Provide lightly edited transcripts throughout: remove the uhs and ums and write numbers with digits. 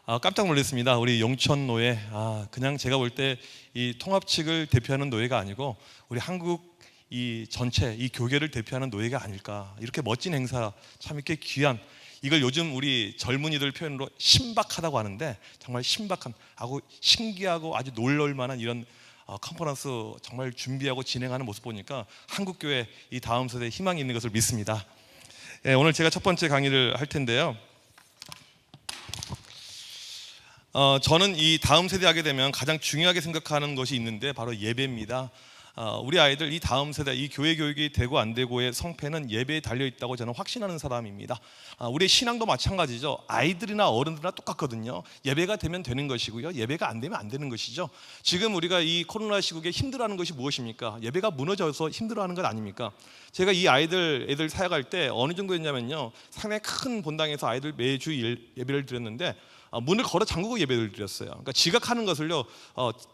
깜짝 놀랐습니다. 우리 용천노예, 그냥 제가 볼 때 이 통합 측을 대표하는 노예가 아니고 우리 한국 이 전체 이 교계를 대표하는 노예가 아닐까. 이렇게 멋진 행사, 참 이렇게 귀한, 이걸 요즘 우리 젊은이들 표현으로 신박하다고 하는데, 정말 신박한, 하고 신기하고 아주 놀랄 만한 이런 컨퍼런스 정말 준비하고 진행하는 모습 보니까 한국교회 이 다음 세대에 희망이 있는 것을 믿습니다. 오늘 제가 첫 번째 강의를 할 텐데요. 저는 이 다음 세대 하게 되면 가장 중요하게 생각하는 것이 있는데 바로 예배입니다. 우리 아이들 이 다음 세대, 이 교회 교육이 되고 안 되고의 성패는 예배에 달려 있다고 저는 확신하는 사람입니다. 우리의 신앙도 마찬가지죠. 아이들이나 어른들이나 똑같거든요. 예배가 되면 되는 것이고요, 예배가 안 되면 안 되는 것이죠. 지금 우리가 이 코로나 시국에 힘들어하는 것이 무엇입니까? 예배가 무너져서 힘들어하는 것 아닙니까? 제가 이 애들 사역할 때 어느 정도였냐면요, 상당히 큰 본당에서 아이들 매주 예배를 드렸는데 문을 걸어 잠그고 예배를 드렸어요. 그러니까 지각하는 것을요,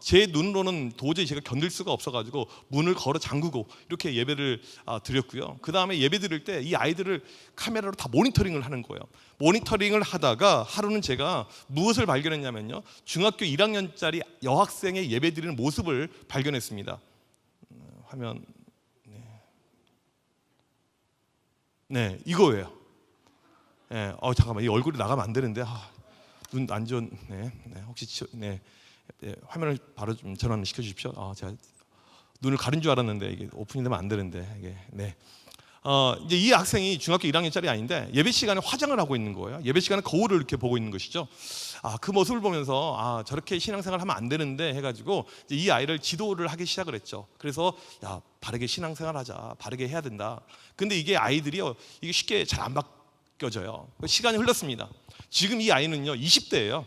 제 눈으로는 도저히 제가 견딜 수가 없어가지고 문을 걸어 잠그고 이렇게 예배를 드렸고요. 그 다음에 예배 드릴 때 이 아이들을 카메라로 다 모니터링을 하는 거예요. 모니터링을 하다가 하루는 제가 무엇을 발견했냐면요, 중학교 1학년짜리 여학생의 예배 드리는 모습을 발견했습니다. 화면, 네, 이거예요. 네, 잠깐만, 이 얼굴이 나가면 안 되는데. 눈 안 좋은, 혹시 화면을 바로 좀 전환 시켜 주십시오. 제가 눈을 가린 줄 알았는데 이게 오픈이 되면 안 되는데 이게 이제 이 학생이 중학교 1학년짜리 아닌데 예배 시간에 화장을 하고 있는 거예요. 예배 시간에 거울을 이렇게 보고 있는 것이죠. 그 모습을 보면서 저렇게 신앙생활 하면 안 되는데 해가지고 이제 이 아이를 지도를 하기 시작을 했죠. 그래서 바르게 신앙생활하자, 바르게 해야 된다. 근데 이게 아이들이요, 이게 쉽게 잘 안 바뀌어져요. 시간이 흘렀습니다. 지금 이 아이는요 20대예요.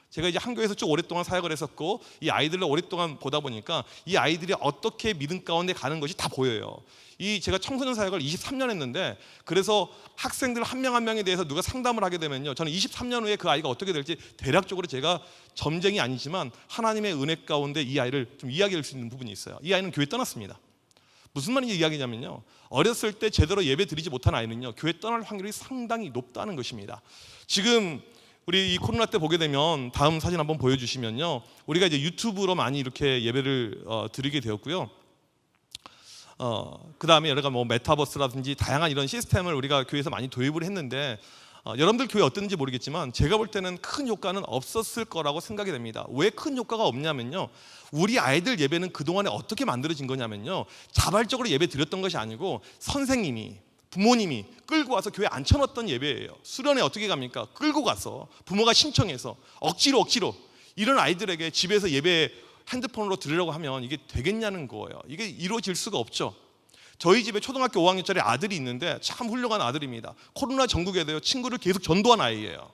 제가 이제 한교회에서 쭉 오랫동안 사역을 했었고 이 아이들을 오랫동안 보다 보니까 이 아이들이 어떻게 믿음 가운데 가는 것이 다 보여요. 제가 청소년 사역을 23년 했는데, 그래서 학생들 한 명 한 명에 대해서 누가 상담을 하게 되면요, 저는 23년 후에 그 아이가 어떻게 될지 대략적으로 제가 점쟁이 아니지만 하나님의 은혜 가운데 이 아이를 좀 이야기할 수 있는 부분이 있어요. 이 아이는 교회 떠났습니다. 무슨 말인지 이야기냐면요, 어렸을 때 제대로 예배 드리지 못한 아이는요 교회 떠날 확률이 상당히 높다는 것입니다. 지금 우리 이 코로나 때 보게 되면 다음 사진 한번 보여주시면요, 우리가 이제 유튜브로 많이 이렇게 예배를 드리게 되었고요. 그 다음에 여러 가지 메타버스라든지 다양한 이런 시스템을 우리가 교회에서 많이 도입을 했는데, 여러분들 교회 어땠는지 모르겠지만 제가 볼 때는 큰 효과는 없었을 거라고 생각이 됩니다. 왜 큰 효과가 없냐면요, 우리 아이들 예배는 그동안에 어떻게 만들어진 거냐면요, 자발적으로 예배 드렸던 것이 아니고 선생님이, 부모님이 끌고 와서 교회에 앉혀놓았던 예배예요. 수련회 어떻게 갑니까? 끌고 가서 부모가 신청해서 억지로 이런 아이들에게 집에서 예배 핸드폰으로 들으려고 하면 이게 되겠냐는 거예요. 이게 이루어질 수가 없죠. 저희 집에 초등학교 5학년짜리 아들이 있는데 참 훌륭한 아들입니다. 코로나 전국에도요 친구를 계속 전도한 아이예요.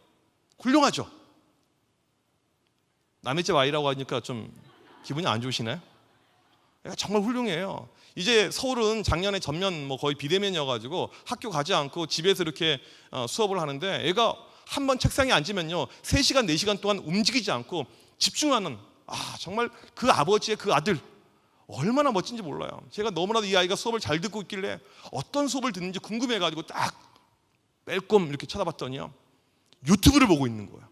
훌륭하죠. 남의 집 아이라고 하니까 좀 기분이 안 좋으시나요? 얘가 정말 훌륭해요. 이제 서울은 작년에 전면 거의 비대면이어가지고 학교 가지 않고 집에서 이렇게 수업을 하는데, 얘가 한번 책상에 앉으면요 3시간 4시간 동안 움직이지 않고 집중하는, 정말 그 아버지의 그 아들 얼마나 멋진지 몰라요. 제가 너무나도 이 아이가 수업을 잘 듣고 있길래 어떤 수업을 듣는지 궁금해가지고 딱 뺄꼼 이렇게 쳐다봤더니요, 유튜브를 보고 있는 거예요.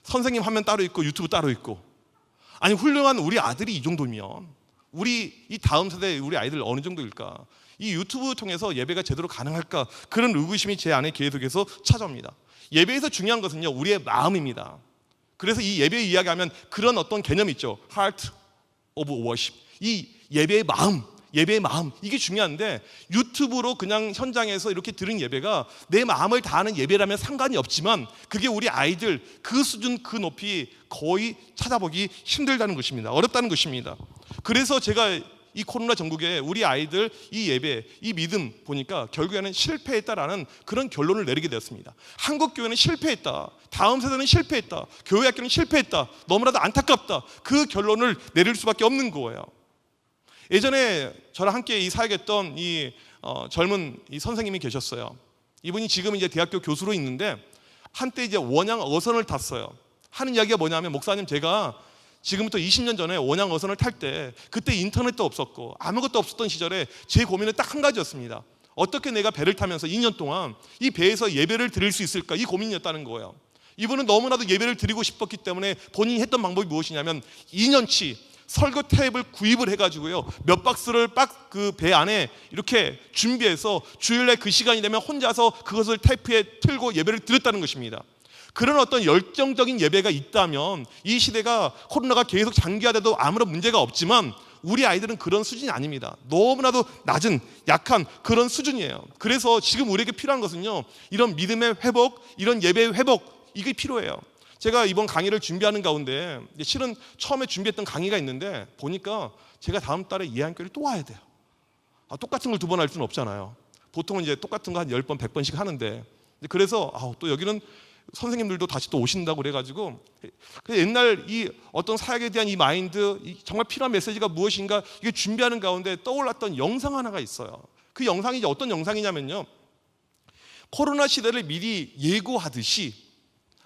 선생님 화면 따로 있고 유튜브 따로 있고. 아니, 훌륭한 우리 아들이 이 정도면 우리 이 다음 세대 우리 아이들 어느 정도일까? 이 유튜브 통해서 예배가 제대로 가능할까? 그런 의구심이 제 안에 계속해서 찾아옵니다. 예배에서 중요한 것은요 우리의 마음입니다. 그래서 이 예배 이야기하면 그런 어떤 개념이 있죠. Heart of Worship. 이 예배의 마음 이게 중요한데, 유튜브로 그냥 현장에서 이렇게 들은 예배가 내 마음을 다하는 예배라면 상관이 없지만 그게 우리 아이들 그 수준 그 높이 거의 찾아보기 힘들다는 것입니다. 어렵다는 것입니다. 그래서 제가 이 코로나 전국에 우리 아이들 이 예배, 이 믿음 보니까 결국에는 실패했다라는 그런 결론을 내리게 되었습니다. 한국 교회는 실패했다, 다음 세대는 실패했다, 교회 학교는 실패했다, 너무나도 안타깝다, 그 결론을 내릴 수밖에 없는 거예요. 예전에 저랑 함께 이 사역했던 이 젊은 이 선생님이 계셨어요. 이분이 지금 이제 대학교 교수로 있는데 한때 이제 원양 어선을 탔어요. 하는 이야기가 뭐냐면, 목사님 제가 지금부터 20년 전에 원양 어선을 탈 때 그때 인터넷도 없었고 아무것도 없었던 시절에 제 고민은 딱 한 가지였습니다. 어떻게 내가 배를 타면서 2년 동안 이 배에서 예배를 드릴 수 있을까? 이 고민이었다는 거예요. 이분은 너무나도 예배를 드리고 싶었기 때문에 본인이 했던 방법이 무엇이냐면 2년치 설교 테이프를 구입을 해가지고요, 몇 박스를 그 배 안에 이렇게 준비해서 주일날 그 시간이 되면 혼자서 그것을 테이프에 틀고 예배를 드렸다는 것입니다. 그런 어떤 열정적인 예배가 있다면 이 시대가 코로나가 계속 장기화돼도 아무런 문제가 없지만 우리 아이들은 그런 수준이 아닙니다. 너무나도 낮은 약한 그런 수준이에요. 그래서 지금 우리에게 필요한 것은요, 이런 믿음의 회복, 이런 예배의 회복, 이게 필요해요. 제가 이번 강의를 준비하는 가운데 실은 처음에 준비했던 강의가 있는데 보니까 제가 다음 달에 예한교회를 또 와야 돼요. 똑같은 걸 두 번 할 수는 없잖아요. 보통은 이제 똑같은 거 한 10번, 100번씩 하는데, 그래서 또 여기는 선생님들도 다시 또 오신다고 그래가지고, 옛날 이 어떤 사역에 대한 이 마인드, 정말 필요한 메시지가 무엇인가 이게 준비하는 가운데 떠올랐던 영상 하나가 있어요. 그 영상이 이제 어떤 영상이냐면요, 코로나 시대를 미리 예고하듯이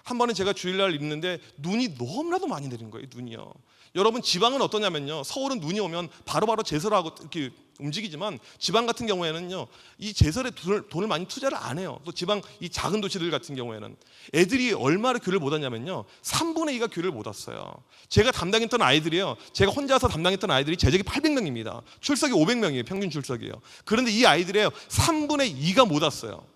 한 번은 제가 주일날 있는데 눈이 너무나도 많이 내린 거예요. 눈이요. 여러분, 지방은 어떠냐면요, 서울은 눈이 오면 바로바로 제설을 하고 이렇게 움직이지만 지방 같은 경우에는요, 이 제설에 돈을 많이 투자를 안 해요. 또 지방 이 작은 도시들 같은 경우에는 애들이 얼마나 교회를 못 왔냐면요, 3분의 2가 교회를 못 왔어요. 제가 담당했던 아이들이요, 제가 혼자서 담당했던 아이들이 제적이 800명입니다. 출석이 500명이에요. 평균 출석이요. 그런데 이 아이들의 3분의 2가 못 왔어요.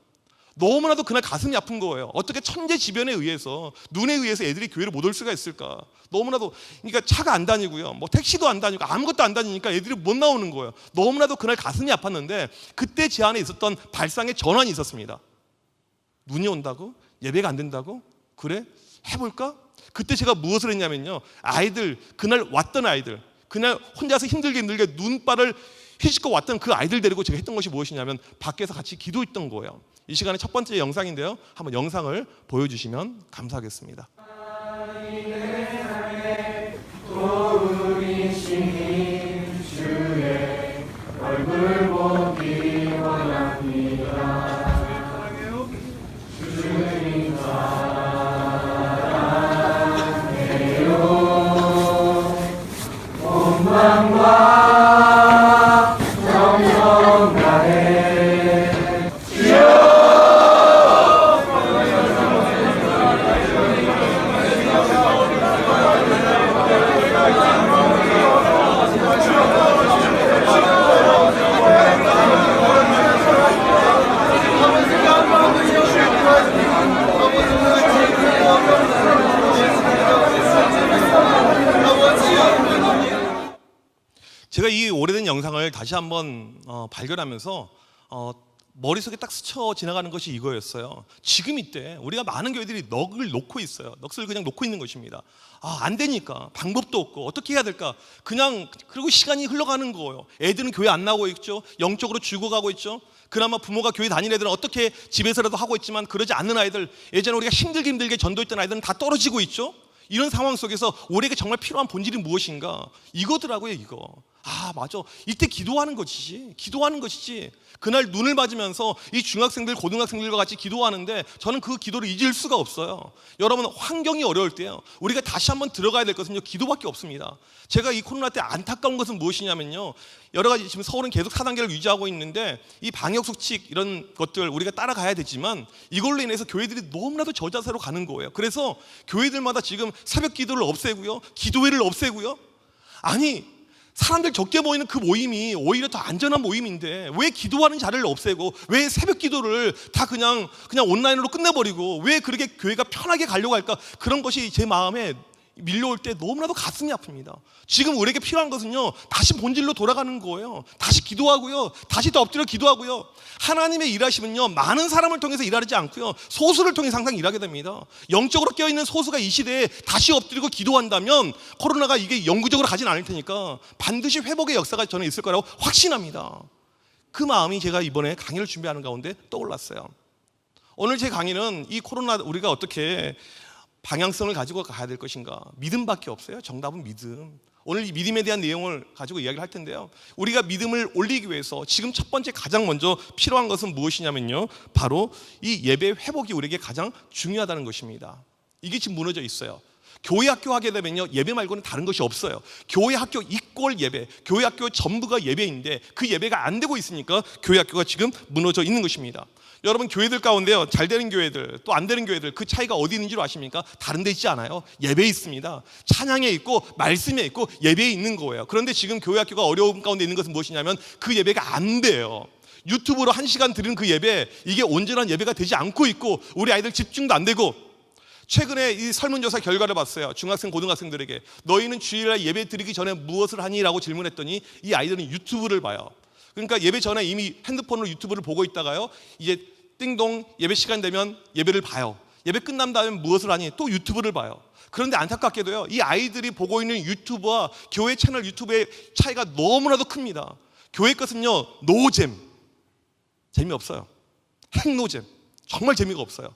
너무나도 그날 가슴이 아픈 거예요. 어떻게 천재지변에 의해서, 눈에 의해서 애들이 교회를 못 올 수가 있을까? 너무나도, 그러니까 차가 안 다니고요, 뭐 택시도 안 다니고 아무것도 안 다니니까 애들이 못 나오는 거예요. 너무나도 그날 가슴이 아팠는데 그때 제 안에 있었던 발상의 전환이 있었습니다. 눈이 온다고? 예배가 안 된다고? 그래? 해볼까? 그때 제가 무엇을 했냐면요, 아이들, 그날 왔던 아이들, 그날 혼자서 힘들게 눈발을 휘짓고 왔던 그 아이들 데리고 제가 했던 것이 무엇이냐면 밖에서 같이 기도했던 거예요. 이 시간에 첫 번째 영상인데요, 한번 영상을 보여주시면 감사하겠습니다. 주의 얼굴 보기 원합니다. 주님 사랑해요. 온 마음과 정성 다해 주여. 제가 이 오래된 영상을 다시 한번 발견하면서 머릿속에 딱 스쳐 지나가는 것이 이거였어요. 지금 이때 우리가 많은 교회들이 넋을 놓고 있어요. 넋을 그냥 놓고 있는 것입니다. 안 되니까, 방법도 없고 어떻게 해야 될까, 그냥, 그리고 시간이 흘러가는 거예요. 애들은 교회 안 나오고 있죠. 영적으로 죽어가고 있죠. 그나마 부모가 교회 다니는 애들은 어떻게 집에서라도 하고 있지만 그러지 않는 아이들, 예전에 우리가 힘들게 전도했던 아이들은 다 떨어지고 있죠. 이런 상황 속에서 우리에게 정말 필요한 본질이 무엇인가, 이거더라고요. 이거. 맞아, 이때 기도하는 것이지. 그날 눈을 맞으면서 이 중학생들, 고등학생들과 같이 기도하는데 저는 그 기도를 잊을 수가 없어요. 여러분, 환경이 어려울 때요, 우리가 다시 한번 들어가야 될 것은요, 기도밖에 없습니다. 제가 이 코로나 때 안타까운 것은 무엇이냐면요, 여러 가지, 지금 서울은 계속 4단계를 유지하고 있는데 이 방역수칙 이런 것들 우리가 따라가야 되지만 이걸로 인해서 교회들이 너무나도 저자세로 가는 거예요. 그래서 교회들마다 지금 새벽 기도를 없애고요, 기도회를 없애고요. 아니, 사람들 적게 모이는 그 모임이 오히려 더 안전한 모임인데 왜 기도하는 자리를 없애고, 왜 새벽 기도를 다 그냥 온라인으로 끝내버리고, 왜 그렇게 교회가 편하게 가려고 할까? 그런 것이 제 마음에 밀려올 때 너무나도 가슴이 아픕니다. 지금 우리에게 필요한 것은요, 다시 본질로 돌아가는 거예요. 다시 기도하고요, 다시 더 엎드려 기도하고요. 하나님의 일하심은요, 많은 사람을 통해서 일하지 않고요, 소수를 통해서 항상 일하게 됩니다. 영적으로 깨어있는 소수가 이 시대에 다시 엎드리고 기도한다면 코로나가 이게 영구적으로 가진 않을 테니까 반드시 회복의 역사가 저는 있을 거라고 확신합니다. 그 마음이 제가 이번에 강의를 준비하는 가운데 떠올랐어요. 오늘 제 강의는 이 코로나 우리가 어떻게 방향성을 가지고 가야 될 것인가, 믿음밖에 없어요. 정답은 믿음. 오늘 이 믿음에 대한 내용을 가지고 이야기를 할 텐데요, 우리가 믿음을 올리기 위해서 지금 첫 번째 가장 먼저 필요한 것은 무엇이냐면요, 바로 이 예배 회복이 우리에게 가장 중요하다는 것입니다. 이게 지금 무너져 있어요. 교회 학교 하게 되면요, 예배 말고는 다른 것이 없어요. 교회 학교 이꼴 예배, 교회 학교 전부가 예배인데 그 예배가 안 되고 있으니까 교회 학교가 지금 무너져 있는 것입니다. 여러분, 교회들 가운데요, 잘 되는 교회들 또 안 되는 교회들, 그 차이가 어디 있는지 아십니까? 다른 데 있지 않아요. 예배에 있습니다. 찬양에 있고 말씀에 있고 예배에 있는 거예요. 그런데 지금 교회 학교가 어려움 가운데 있는 것은 무엇이냐면 그 예배가 안 돼요. 유튜브로 1시간 드리는 그 예배, 이게 온전한 예배가 되지 않고 있고 우리 아이들 집중도 안 되고, 최근에 이 설문조사 결과를 봤어요. 중학생, 고등학생들에게 너희는 주일날 예배 드리기 전에 무엇을 하니? 라고 질문했더니 이 아이들은 유튜브를 봐요. 그러니까 예배 전에 이미 핸드폰으로 유튜브를 보고 있다가요, 이제 띵동 예배 시간 되면 예배를 봐요. 예배 끝난 다음에 무엇을 하니? 또 유튜브를 봐요. 그런데 안타깝게도요, 이 아이들이 보고 있는 유튜브와 교회 채널 유튜브의 차이가 너무나도 큽니다. 교회 것은요, 노잼, 재미없어요. 핵노잼, 정말 재미가 없어요.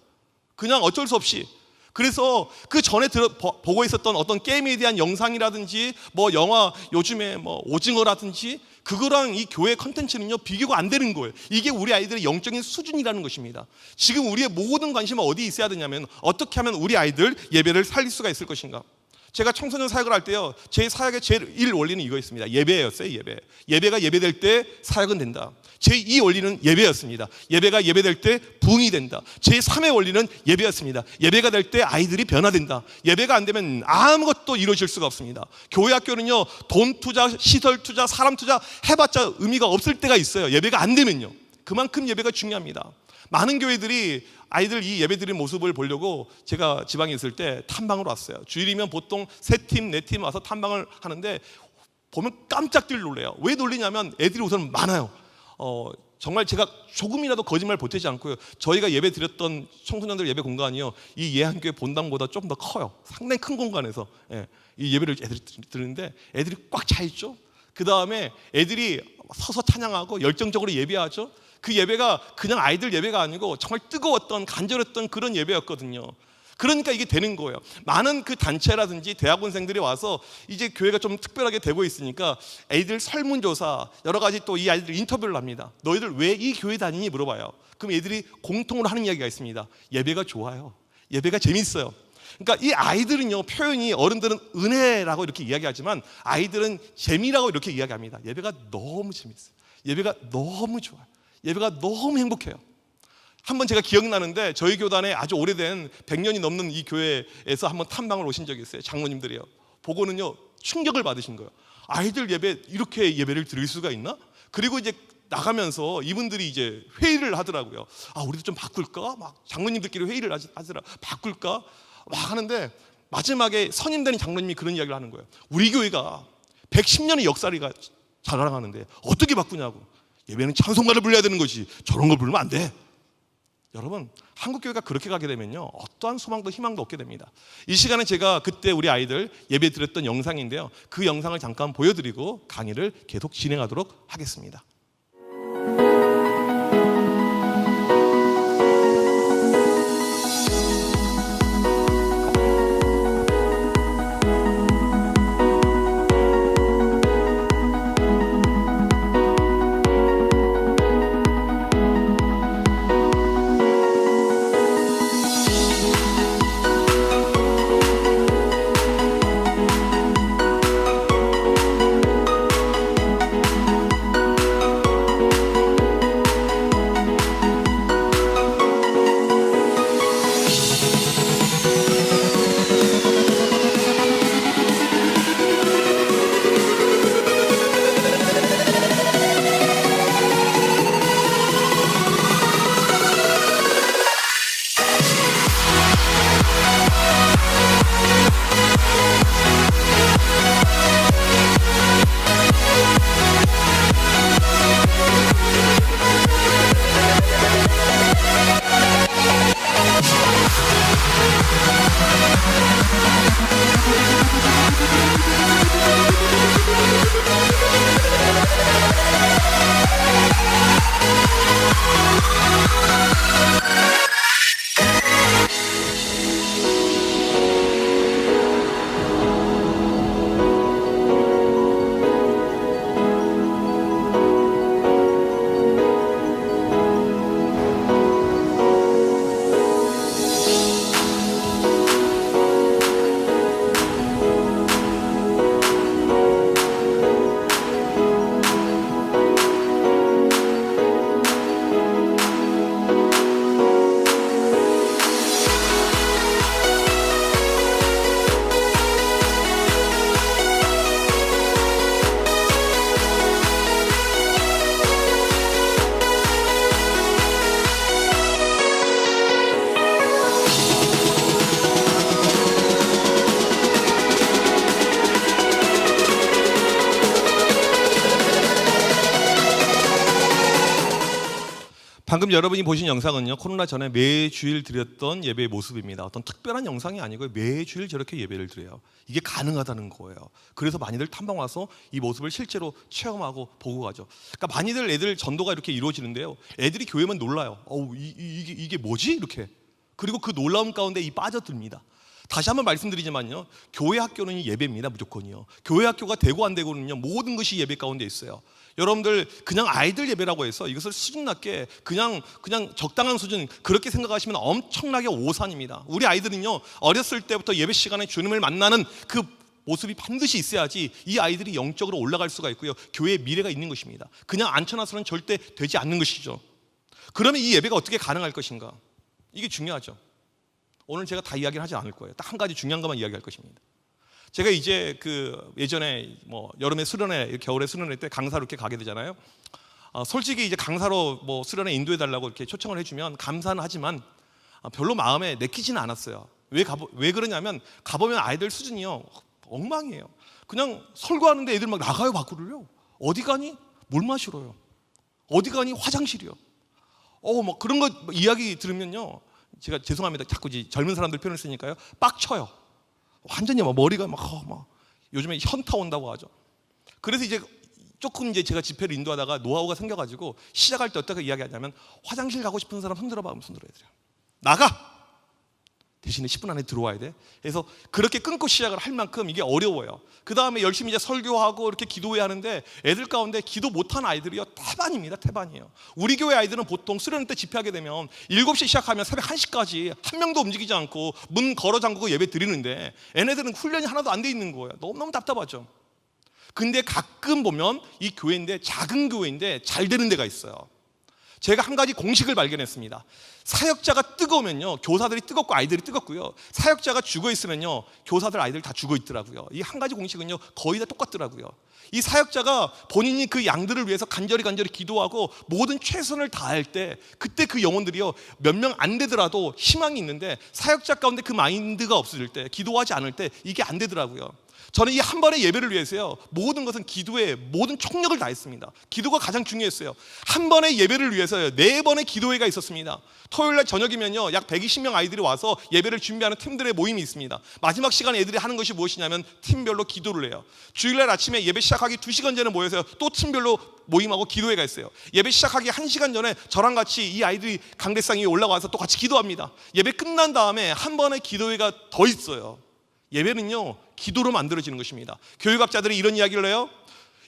그냥 어쩔 수 없이. 그래서 그 전에 보고 있었던 어떤 게임에 대한 영상이라든지 뭐 영화, 요즘에 뭐 오징어라든지, 그거랑 이 교회 컨텐츠는요 비교가 안 되는 거예요. 이게 우리 아이들의 영적인 수준이라는 것입니다. 지금 우리의 모든 관심은 어디에 있어야 되냐면, 어떻게 하면 우리 아이들 예배를 살릴 수가 있을 것인가. 제가 청소년 사역을 할 때요, 제 사역의 제1 원리는 이거였습니다. 예배였어요. 예배가 예배될 때 사역은 된다. 제2 원리는 예배였습니다. 예배가 예배될 때 부흥이 된다. 제3의 원리는 예배였습니다. 예배가 될 때 아이들이 변화된다. 예배가 안 되면 아무것도 이루어질 수가 없습니다. 교회 학교는요, 돈 투자, 시설 투자, 사람 투자 해봤자 의미가 없을 때가 있어요. 예배가 안 되면요. 그만큼 예배가 중요합니다. 많은 교회들이 아이들 이 예배 드리는 모습을 보려고 제가 지방에 있을 때 탐방으로 왔어요. 주일이면 보통 3팀, 4팀 와서 탐방을 하는데 보면 깜짝들 놀래요. 왜 놀리냐면 애들이 우선 많아요. 정말 제가 조금이라도 거짓말 보태지 않고요, 저희가 예배 드렸던 청소년들 예배 공간이요, 이 예한교회 본당보다 조금 더 커요. 상당히 큰 공간에서 이 예배를 애들이 드리는데 애들이 꽉 차 있죠. 그 다음에 애들이 서서 찬양하고 열정적으로 예배하죠. 그 예배가 그냥 아이들 예배가 아니고 정말 뜨거웠던, 간절했던 그런 예배였거든요. 그러니까 이게 되는 거예요. 많은 그 단체라든지 대학원생들이 와서 이제 교회가 좀 특별하게 되고 있으니까 애들 설문조사, 여러 가지 또 이 아이들 인터뷰를 합니다. 너희들 왜 이 교회 다니니? 물어봐요. 그럼 애들이 공통으로 하는 이야기가 있습니다. 예배가 좋아요. 예배가 재밌어요. 그러니까 이 아이들은요, 표현이, 어른들은 은혜라고 이렇게 이야기하지만 아이들은 재미라고 이렇게 이야기합니다. 예배가 너무 재밌어요. 예배가 너무 좋아요. 예배가 너무 행복해요. 한번 제가 기억나는데, 저희 교단에 아주 오래된 100년이 넘는 이 교회에서 한번 탐방을 오신 적이 있어요. 장로님들이요. 보고는요, 충격을 받으신 거예요. 아이들 예배, 이렇게 예배를 드릴 수가 있나? 그리고 이제 나가면서 이분들이 이제 회의를 하더라고요. 우리도 좀 바꿀까? 막 장로님들끼리 회의를 하더라. 바꿀까? 막 하는데 마지막에 선임되는 장로님이 그런 이야기를 하는 거예요. 우리 교회가 110년의 역사를 자랑하는데 어떻게 바꾸냐고. 예배는 찬송가를 불러야 되는 것이 저런 걸 부르면 안 돼. 여러분, 한국교회가 그렇게 가게 되면요, 어떠한 소망도 희망도 없게 됩니다. 이 시간에 제가 그때 우리 아이들 예배 드렸던 영상인데요, 그 영상을 잠깐 보여드리고 강의를 계속 진행하도록 하겠습니다. 방금 여러분이 보신 영상은요, 코로나 전에 매주일 드렸던 예배의 모습입니다. 어떤 특별한 영상이 아니고요, 매주일 저렇게 예배를 드려요. 이게 가능하다는 거예요. 그래서 많이들 탐방 와서 이 모습을 실제로 체험하고 보고 가죠. 그러니까 많이들 애들 전도가 이렇게 이루어지는데요, 애들이 교회만 놀라요. 이게 뭐지? 이렇게. 그리고 그 놀라움 가운데 빠져듭니다. 다시 한번 말씀드리지만요, 교회 학교는 예배입니다. 무조건이요. 교회 학교가 되고 안 되고는요, 모든 것이 예배 가운데 있어요. 여러분들 그냥 아이들 예배라고 해서 이것을 수준 낮게 그냥 적당한 수준 그렇게 생각하시면 엄청나게 오산입니다. 우리 아이들은요, 어렸을 때부터 예배 시간에 주님을 만나는 그 모습이 반드시 있어야지 이 아이들이 영적으로 올라갈 수가 있고요, 교회의 미래가 있는 것입니다. 그냥 앉혀놔서는 절대 되지 않는 것이죠. 그러면 이 예배가 어떻게 가능할 것인가? 이게 중요하죠. 오늘 제가 다 이야기를 하지 않을 거예요. 딱 한 가지 중요한 것만 이야기할 것입니다. 제가 이제 예전에 여름에 수련회, 겨울에 수련회 때 강사로 이렇게 가게 되잖아요. 솔직히 이제 강사로 수련회 인도해 달라고 이렇게 초청을 해주면 감사는 하지만 별로 마음에 내키지는 않았어요. 왜 그러냐면 가보면 아이들 수준이요, 엉망이에요. 그냥 설교하는데 애들 막 나가요, 밖으로요. 어디 가니? 물 마시러요. 어디 가니? 화장실이요. 막 그런 거 이야기 들으면요, 제가 죄송합니다. 자꾸 젊은 사람들 표현을 쓰니까요, 빡쳐요. 완전히 머리가 요즘에 현타 온다고 하죠. 그래서 이제 조금 제가 집회를 인도하다가 노하우가 생겨가지고 시작할 때 어떻게 이야기하냐면, 화장실 가고 싶은 사람 손들어봐 하면 손들어야 돼요. 나가! 대신에 10분 안에 들어와야 돼. 그래서 그렇게 끊고 시작을 할 만큼 이게 어려워요. 그 다음에 열심히 이제 설교하고 이렇게 기도해야 하는데, 애들 가운데 기도 못한 아이들이요, 태반입니다. 태반이에요. 우리 교회 아이들은 보통 수련회 때 집회하게 되면 7시 시작하면 새벽 1시까지 한 명도 움직이지 않고 문 걸어 잠그고 예배 드리는데, 얘네들은 훈련이 하나도 안 돼 있는 거예요. 너무너무 답답하죠. 근데 가끔 보면 이 교회인데, 작은 교회인데 잘 되는 데가 있어요. 제가 한 가지 공식을 발견했습니다. 사역자가 뜨거우면요, 교사들이 뜨겁고 아이들이 뜨겁고요, 사역자가 죽어 있으면요, 교사들 아이들 다 죽어 있더라고요. 이 한 가지 공식은요, 거의 다 똑같더라고요. 이 사역자가 본인이 그 양들을 위해서 간절히 기도하고 모든 최선을 다할 때, 그때 그 영혼들이요, 몇 명 안 되더라도 희망이 있는데, 사역자 가운데 그 마인드가 없어질 때, 기도하지 않을 때 이게 안 되더라고요. 저는 이 한 번의 예배를 위해서요, 모든 것은 기도에 모든 총력을 다했습니다. 기도가 가장 중요했어요. 한 번의 예배를 위해서요, 4번의 기도회가 있었습니다. 토요일날 저녁이면요, 약 120명 아이들이 와서 예배를 준비하는 팀들의 모임이 있습니다. 마지막 시간에 애들이 하는 것이 무엇이냐면, 팀별로 기도를 해요. 주일날 아침에 예배 시작하기 2시간 전에 모여서 또 팀별로 모임하고 기도회가 있어요. 예배 시작하기 1시간 전에 저랑 같이 이 아이들이 강대상 위에 올라와서 또 같이 기도합니다. 예배 끝난 다음에 한 번의 기도회가 더 있어요. 예배는요, 기도로 만들어지는 것입니다. 교육학자들이 이런 이야기를 해요.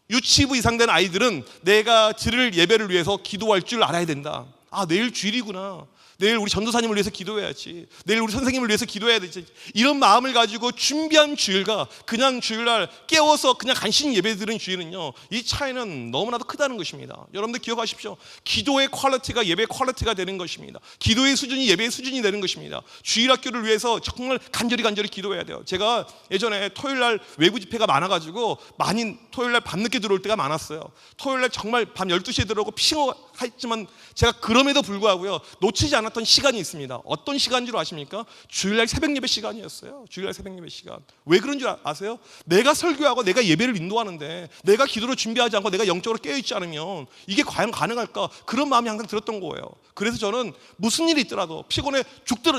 유치부 이상 된 아이들은 내가 드릴 예배를 위해서 기도할 줄 알아야 된다. 내일 주일이구나. 내일 우리 전도사님을 위해서 기도해야지. 내일 우리 선생님을 위해서 기도해야 되지. 이런 마음을 가지고 준비한 주일과 그냥 주일날 깨워서 그냥 간신히 예배드리는 주일은요, 이 차이는 너무나도 크다는 것입니다. 여러분들 기억하십시오. 기도의 퀄리티가 예배의 퀄리티가 되는 것입니다. 기도의 수준이 예배의 수준이 되는 것입니다. 주일학교를 위해서 정말 간절히 기도해야 돼요. 제가 예전에 토요일날 외부 집회가 많아가지고 많이 토요일날 밤늦게 들어올 때가 많았어요. 토요일날 정말 밤 12시에 들어오고 피곤했지만 제가 그럼에도 불구하고요, 놓치지 않았던 시간이 있습니다. 어떤 시간인 줄 아십니까? 주일날 새벽 예배 시간이었어요. 주일날 새벽 예배 시간. 왜 그런 줄 아세요? 내가 설교하고 내가 예배를 인도하는데, 내가 기도로 준비하지 않고 내가 영적으로 깨어있지 않으면 이게 과연 가능할까? 그런 마음이 항상 들었던 거예요. 그래서 저는 무슨 일이 있더라도, 피곤해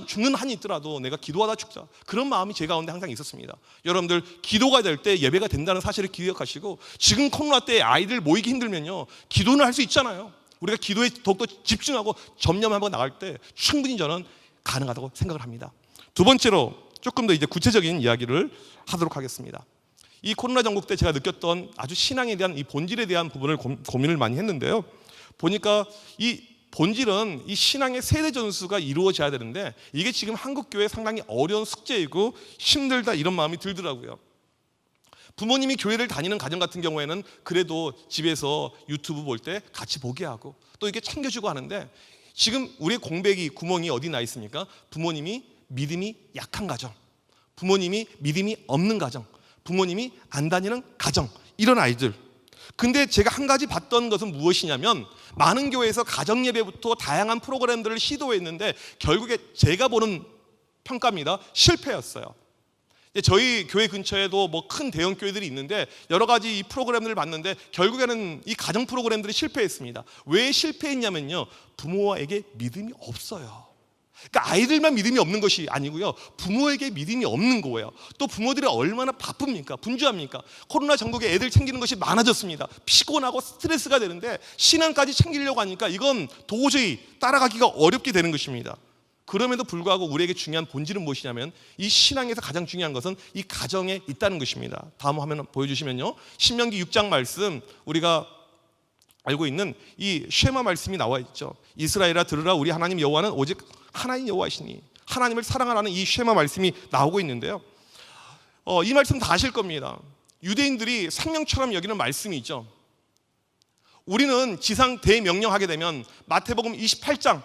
죽는 한이 있더라도 내가 기도하다 죽자, 그런 마음이 제 가운데 항상 있었습니다. 여러분들 기도가 될 때 예배가 된다는 사실을 기억하시고, 지금 코로나 때 아이들 모이기 힘들면요, 기도는 할 수 있잖아요. 우리가 기도에 더욱더 집중하고 점념하고 나갈 때 충분히 저는 가능하다고 생각을 합니다. 두 번째로 조금 더 이제 구체적인 이야기를 하도록 하겠습니다. 이 코로나 전국 때 제가 느꼈던 아주 신앙에 대한 이 본질에 대한 부분을 고민을 많이 했는데요. 보니까 이 본질은 이 신앙의 세대 전수가 이루어져야 되는데, 이게 지금 한국 교회에 상당히 어려운 숙제이고 힘들다, 이런 마음이 들더라고요. 부모님이 교회를 다니는 가정 같은 경우에는 그래도 집에서 유튜브 볼 때 같이 보게 하고 또 이게 챙겨주고 하는데, 지금 우리의 공백이 구멍이 어디 나 있습니까? 부모님이 믿음이 약한 가정, 부모님이 믿음이 없는 가정, 부모님이 안 다니는 가정, 이런 아이들. 근데 제가 한 가지 봤던 것은 무엇이냐면, 많은 교회에서 가정 예배부터 다양한 프로그램들을 시도했는데 결국에 제가 보는 평가입니다, 실패였어요. 저희 교회 근처에도 뭐 큰 대형 교회들이 있는데 여러 가지 이 프로그램들을 봤는데 결국에는 이 가정 프로그램들이 실패했습니다. 왜 실패했냐면요, 부모에게 믿음이 없어요. 그러니까 아이들만 믿음이 없는 것이 아니고요, 부모에게 믿음이 없는 거예요. 또 부모들이 얼마나 바쁩니까? 분주합니까? 코로나 전국에 애들 챙기는 것이 많아졌습니다. 피곤하고 스트레스가 되는데 신앙까지 챙기려고 하니까 이건 도저히 따라가기가 어렵게 되는 것입니다. 그럼에도 불구하고 우리에게 중요한 본질은 무엇이냐면, 이 신앙에서 가장 중요한 것은 이 가정에 있다는 것입니다. 다음 화면 보여주시면요, 신명기 6장 말씀, 우리가 알고 있는 이 쉐마 말씀이 나와 있죠. 이스라엘아 들으라, 우리 하나님 여호와는 오직 하나님 여호와시니, 하나님을 사랑하라는 이 쉐마 말씀이 나오고 있는데요, 이 말씀 다 아실 겁니다. 유대인들이 생명처럼 여기는 말씀이 있죠. 우리는 지상 대명령하게 되면 마태복음 28장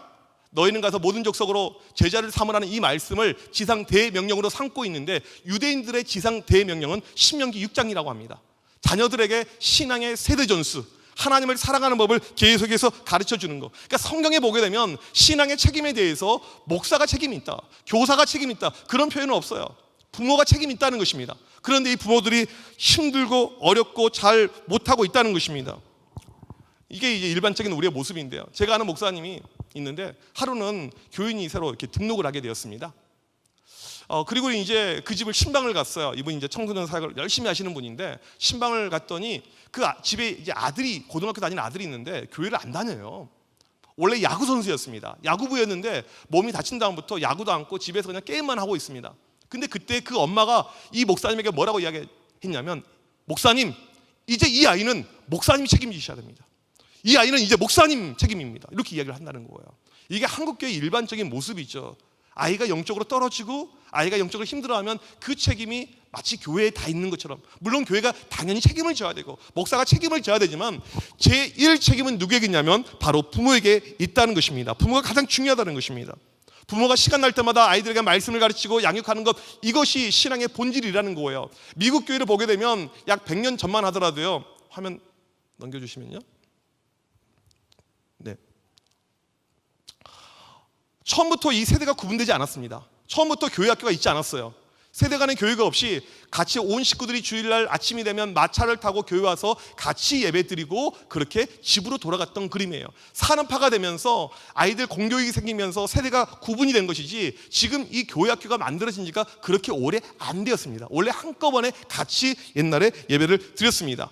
너희는 가서 모든 족속으로 제자를 삼으라는 이 말씀을 지상 대명령으로 삼고 있는데, 유대인들의 지상 대명령은 신명기 6장이라고 합니다. 자녀들에게 신앙의 세대 전수, 하나님을 사랑하는 법을 계속해서 가르쳐 주는 것. 그러니까 성경에 보게 되면 신앙의 책임에 대해서 목사가 책임이 있다, 교사가 책임이 있다, 그런 표현은 없어요. 부모가 책임이 있다는 것입니다. 그런데 이 부모들이 힘들고 어렵고 잘 못하고 있다는 것입니다. 이게 이제 일반적인 우리의 모습인데요, 제가 아는 목사님이 있는데 하루는 교인이 새로 이렇게 등록을 하게 되었습니다. 그리고 이제 그 집을 신방을 갔어요. 이분이 이제 청소년 사역을 열심히 하시는 분인데, 신방을 갔더니 그 집에 이제 아들이, 고등학교 다니는 아들이 있는데 교회를 안 다녀요. 원래 야구 선수였습니다. 야구부였는데 몸이 다친 다음부터 야구도 않고 집에서 그냥 게임만 하고 있습니다. 근데 그때 그 엄마가 이 목사님에게 뭐라고 이야기했냐면, 목사님, 이제 이 아이는 목사님이 책임지셔야 됩니다. 이 아이는 이제 목사님 책임입니다. 이렇게 이야기를 한다는 거예요. 이게 한국교회의 일반적인 모습이죠. 아이가 영적으로 떨어지고 아이가 영적으로 힘들어하면 그 책임이 마치 교회에 다 있는 것처럼, 물론 교회가 당연히 책임을 져야 되고 목사가 책임을 져야 되지만 제1 책임은 누구에게 있냐면 바로 부모에게 있다는 것입니다. 부모가 가장 중요하다는 것입니다. 부모가 시간 날 때마다 아이들에게 말씀을 가르치고 양육하는 것, 이것이 신앙의 본질이라는 거예요. 미국 교회를 보게 되면 약 100년 전만 하더라도요, 화면 넘겨주시면요, 네, 처음부터 이 세대가 구분되지 않았습니다. 처음부터 교회 학교가 있지 않았어요. 세대 간의 교회가 없이 같이 온 식구들이 주일날 아침이 되면 마차를 타고 교회 와서 같이 예배드리고 그렇게 집으로 돌아갔던 그림이에요. 산업화가 되면서 아이들 공교육이 생기면서 세대가 구분이 된 것이지, 지금 이 교회 학교가 만들어진 지가 그렇게 오래 안 되었습니다. 원래 한꺼번에 같이 옛날에 예배를 드렸습니다.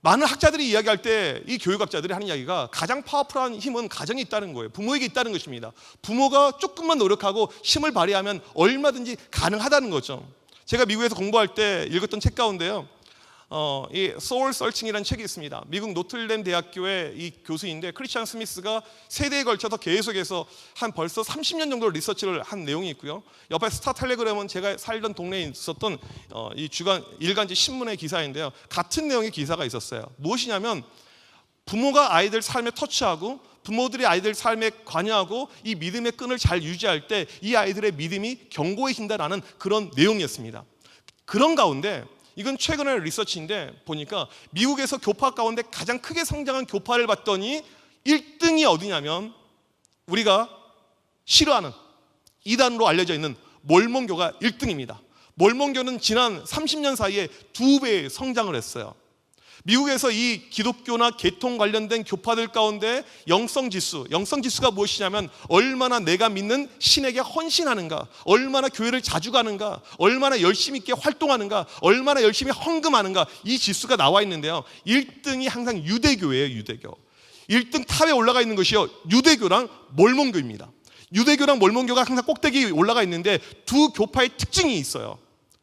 많은 학자들이 이야기할 때 이 교육학자들이 하는 이야기가, 가장 파워풀한 힘은 가정에 있다는 거예요. 부모에게 있다는 것입니다. 부모가 조금만 노력하고 힘을 발휘하면 얼마든지 가능하다는 거죠. 제가 미국에서 공부할 때 읽었던 책 가운데요, 이 소울 서칭이라는 책이 있습니다. 미국 노틀댐 대학교의 이 교수인데, 크리스찬 스미스가 세대에 걸쳐서 계속해서 한 벌써 30년 정도 리서치를 한 내용이 있고요. 옆에 스타 텔레그램은 제가 살던 동네에 있었던 이 주간 일간지 신문의 기사인데요, 같은 내용의 기사가 있었어요. 무엇이냐면, 부모가 아이들 삶에 터치하고 부모들이 아이들 삶에 관여하고 이 믿음의 끈을 잘 유지할 때 이 아이들의 믿음이 견고해진다라는 그런 내용이었습니다. 그런 가운데, 이건 최근의 리서치인데 보니까 미국에서 교파 가운데 가장 크게 성장한 교파를 봤더니 1등이 어디냐면, 우리가 싫어하는 이단으로 알려져 있는 몰몬교가 1등입니다. 몰몬교는 지난 30년 사이에 2배의 성장을 했어요. 미국에서 이 기독교나 계통 관련된 교파들 가운데 영성지수가 무엇이냐면, 얼마나 내가 믿는 신에게 헌신하는가, 얼마나 교회를 자주 가는가, 얼마나 열심히 있게 활동하는가, 얼마나 열심히 헌금하는가, 이 지수가 나와 있는데요, 1등이 항상 유대교예요. 유대교 1등 탑에 올라가 있는 것이요, 유대교랑 몰몬교입니다. 유대교랑 몰몬교가 항상 꼭대기에 올라가 있는데, 두 교파의 특징이 있어요.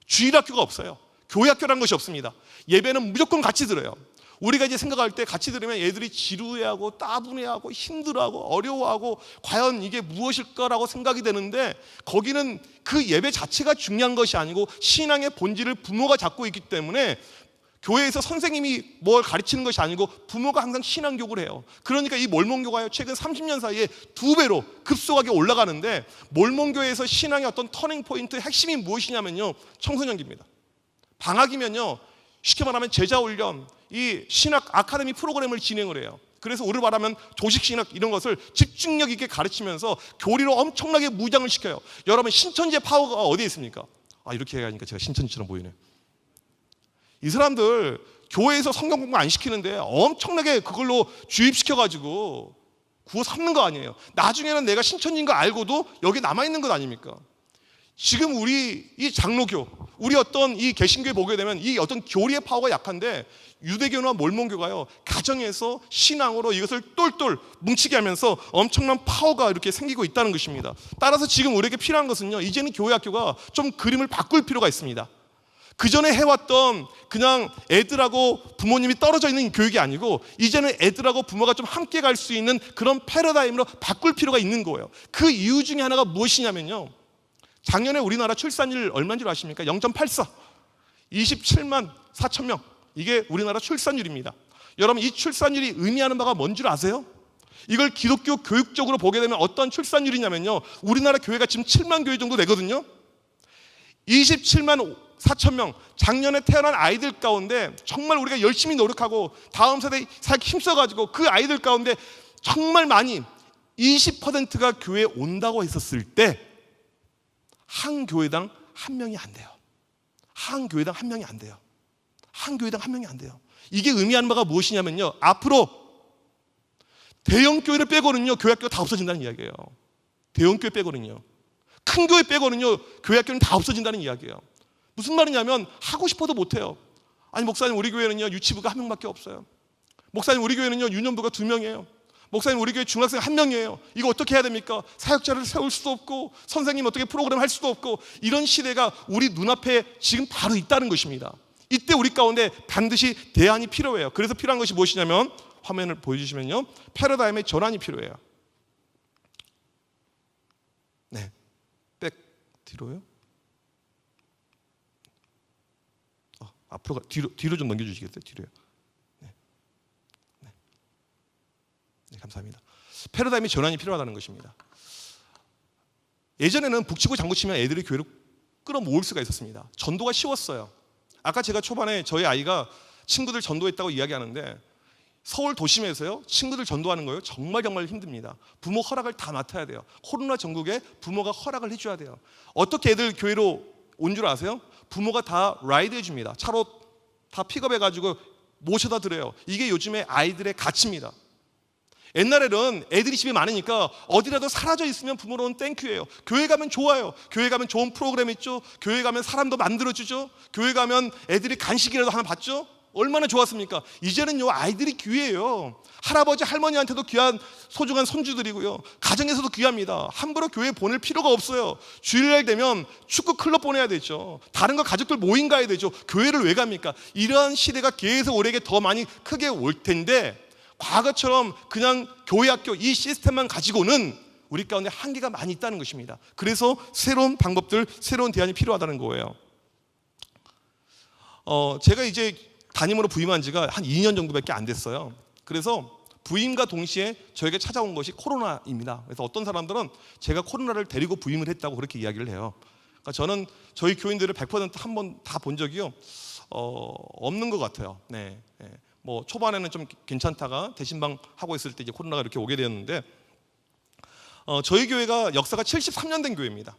주일학교가 없어요. 교회학교라는 것이 없습니다. 예배는 무조건 같이 들어요. 우리가 이제 생각할 때 같이 들으면 애들이 지루해하고 따분해하고 힘들어하고 어려워하고 과연 이게 무엇일까라고 생각이 되는데, 거기는 그 예배 자체가 중요한 것이 아니고 신앙의 본질을 부모가 잡고 있기 때문에, 교회에서 선생님이 뭘 가르치는 것이 아니고 부모가 항상 신앙교육을 해요. 그러니까 이 몰몬교가 최근 30년 사이에 2배로 급속하게 올라가는데, 몰몬교에서 신앙의 어떤 터닝 포인트 핵심이 무엇이냐면요, 청소년기입니다. 방학이면요, 쉽게 말하면 제자훈련, 이 신학 아카데미 프로그램을 진행을 해요. 그래서 우리를 말하면 조직신학 이런 것을 집중력 있게 가르치면서 교리로 엄청나게 무장을 시켜요. 여러분, 신천지의 파워가 어디에 있습니까? 이렇게 하니까 제가 신천지처럼 보이네. 이 사람들 교회에서 성경 공부 안 시키는데 엄청나게 그걸로 주입시켜가지고 구워 삼는 거 아니에요. 나중에는 내가 신천지인 거 알고도 여기 남아있는 것 아닙니까? 지금 우리 이 장로교, 우리 어떤 이 개신교에 보게 되면 이 어떤 교리의 파워가 약한데 유대교나 몰몬교가요, 가정에서 신앙으로 이것을 똘똘 뭉치게 하면서 엄청난 파워가 이렇게 생기고 있다는 것입니다. 따라서 지금 우리에게 필요한 것은요, 이제는 교회 학교가 좀 그림을 바꿀 필요가 있습니다. 그 전에 해왔던 그냥 애들하고 부모님이 떨어져 있는 교육이 아니고 이제는 애들하고 부모가 좀 함께 갈 수 있는 그런 패러다임으로 바꿀 필요가 있는 거예요. 그 이유 중에 하나가 무엇이냐면요, 작년에 우리나라 출산율 얼마인 줄 아십니까? 0.84, 27만 4천 명. 이게 우리나라 출산율입니다. 여러분, 이 출산율이 의미하는 바가 뭔 줄 아세요? 이걸 기독교 교육적으로 보게 되면 어떤 출산율이냐면요, 우리나라 교회가 지금 7만 교회 정도 되거든요. 27만 4천 명, 작년에 태어난 아이들 가운데 정말 우리가 열심히 노력하고 다음 세대에 힘써가지고 그 아이들 가운데 정말 많이 20%가 교회에 온다고 했었을 때 한 교회당 한 명이 안 돼요. 한 교회당 한 명이 안 돼요. 한 교회당 한 명이 안 돼요. 이게 의미하는 바가 무엇이냐면요, 앞으로 대형 교회를 빼고는요, 교회 학교가 다 없어진다는 이야기예요. 대형 교회 빼고는요, 큰 교회 빼고는요, 교회 학교는 다 없어진다는 이야기예요. 무슨 말이냐면 하고 싶어도 못해요. 아니, 목사님 우리 교회는요 유치부가 한 명밖에 없어요. 목사님 우리 교회는요 유년부가 2명이에요. 목사님 우리 교회 중학생 1명이에요. 이거 어떻게 해야 됩니까? 사역자를 세울 수도 없고 선생님 어떻게 프로그램 할 수도 없고, 이런 시대가 우리 눈앞에 지금 바로 있다는 것입니다. 이때 우리 가운데 반드시 대안이 필요해요. 그래서 필요한 것이 무엇이냐면, 화면을 보여주시면요, 패러다임의 전환이 필요해요. 네, 백 뒤로요. 앞으로 뒤로 좀 넘겨주시겠어요? 뒤로요. 네, 감사합니다. 패러다임의 전환이 필요하다는 것입니다. 예전에는 북치고 장구치면 애들이 교회로 끌어모을 수가 있었습니다. 전도가 쉬웠어요. 아까 제가 초반에 저희 아이가 친구들 전도했다고 이야기하는데, 서울 도심에서요 친구들 전도하는 거요 정말 힘듭니다. 부모 허락을 다 맡아야 돼요. 코로나 전국에 부모가 허락을 해줘야 돼요. 어떻게 애들 교회로 온 줄 아세요? 부모가 다 라이드 해줍니다. 차로 다 픽업해가지고 모셔다 드려요. 이게 요즘에 아이들의 가치입니다. 옛날에는 애들이 집에 많으니까 어디라도 사라져 있으면 부모로는 땡큐예요. 교회 가면 좋아요. 교회 가면 좋은 프로그램 있죠. 교회 가면 사람도 만들어주죠. 교회 가면 애들이 간식이라도 하나 받죠. 얼마나 좋았습니까? 이제는요 아이들이 귀해요. 할아버지 할머니한테도 귀한 소중한 손주들이고요, 가정에서도 귀합니다. 함부로 교회 보낼 필요가 없어요. 주일날 되면 축구 클럽 보내야 되죠. 다른 거 가족들 모임 가야 되죠. 교회를 왜 갑니까? 이러한 시대가 계속 우리에게 더 많이 크게 올 텐데, 과거처럼 그냥 교회 학교 이 시스템만 가지고는 우리 가운데 한계가 많이 있다는 것입니다. 그래서 새로운 방법들, 새로운 대안이 필요하다는 거예요. 제가 이제 담임으로 부임한 지가 한 2년 정도밖에 안 됐어요. 그래서 부임과 동시에 저에게 찾아온 것이 코로나입니다. 그래서 어떤 사람들은 제가 코로나를 데리고 부임을 했다고 그렇게 이야기를 해요. 그러니까 저는 저희 교인들을 100% 한 번 다 본 적이요 없는 것 같아요. 네. 뭐 초반에는 좀 괜찮다가 대신방 하고 있을 때 이제 코로나가 이렇게 오게 되었는데, 저희 교회가 역사가 73년 된 교회입니다.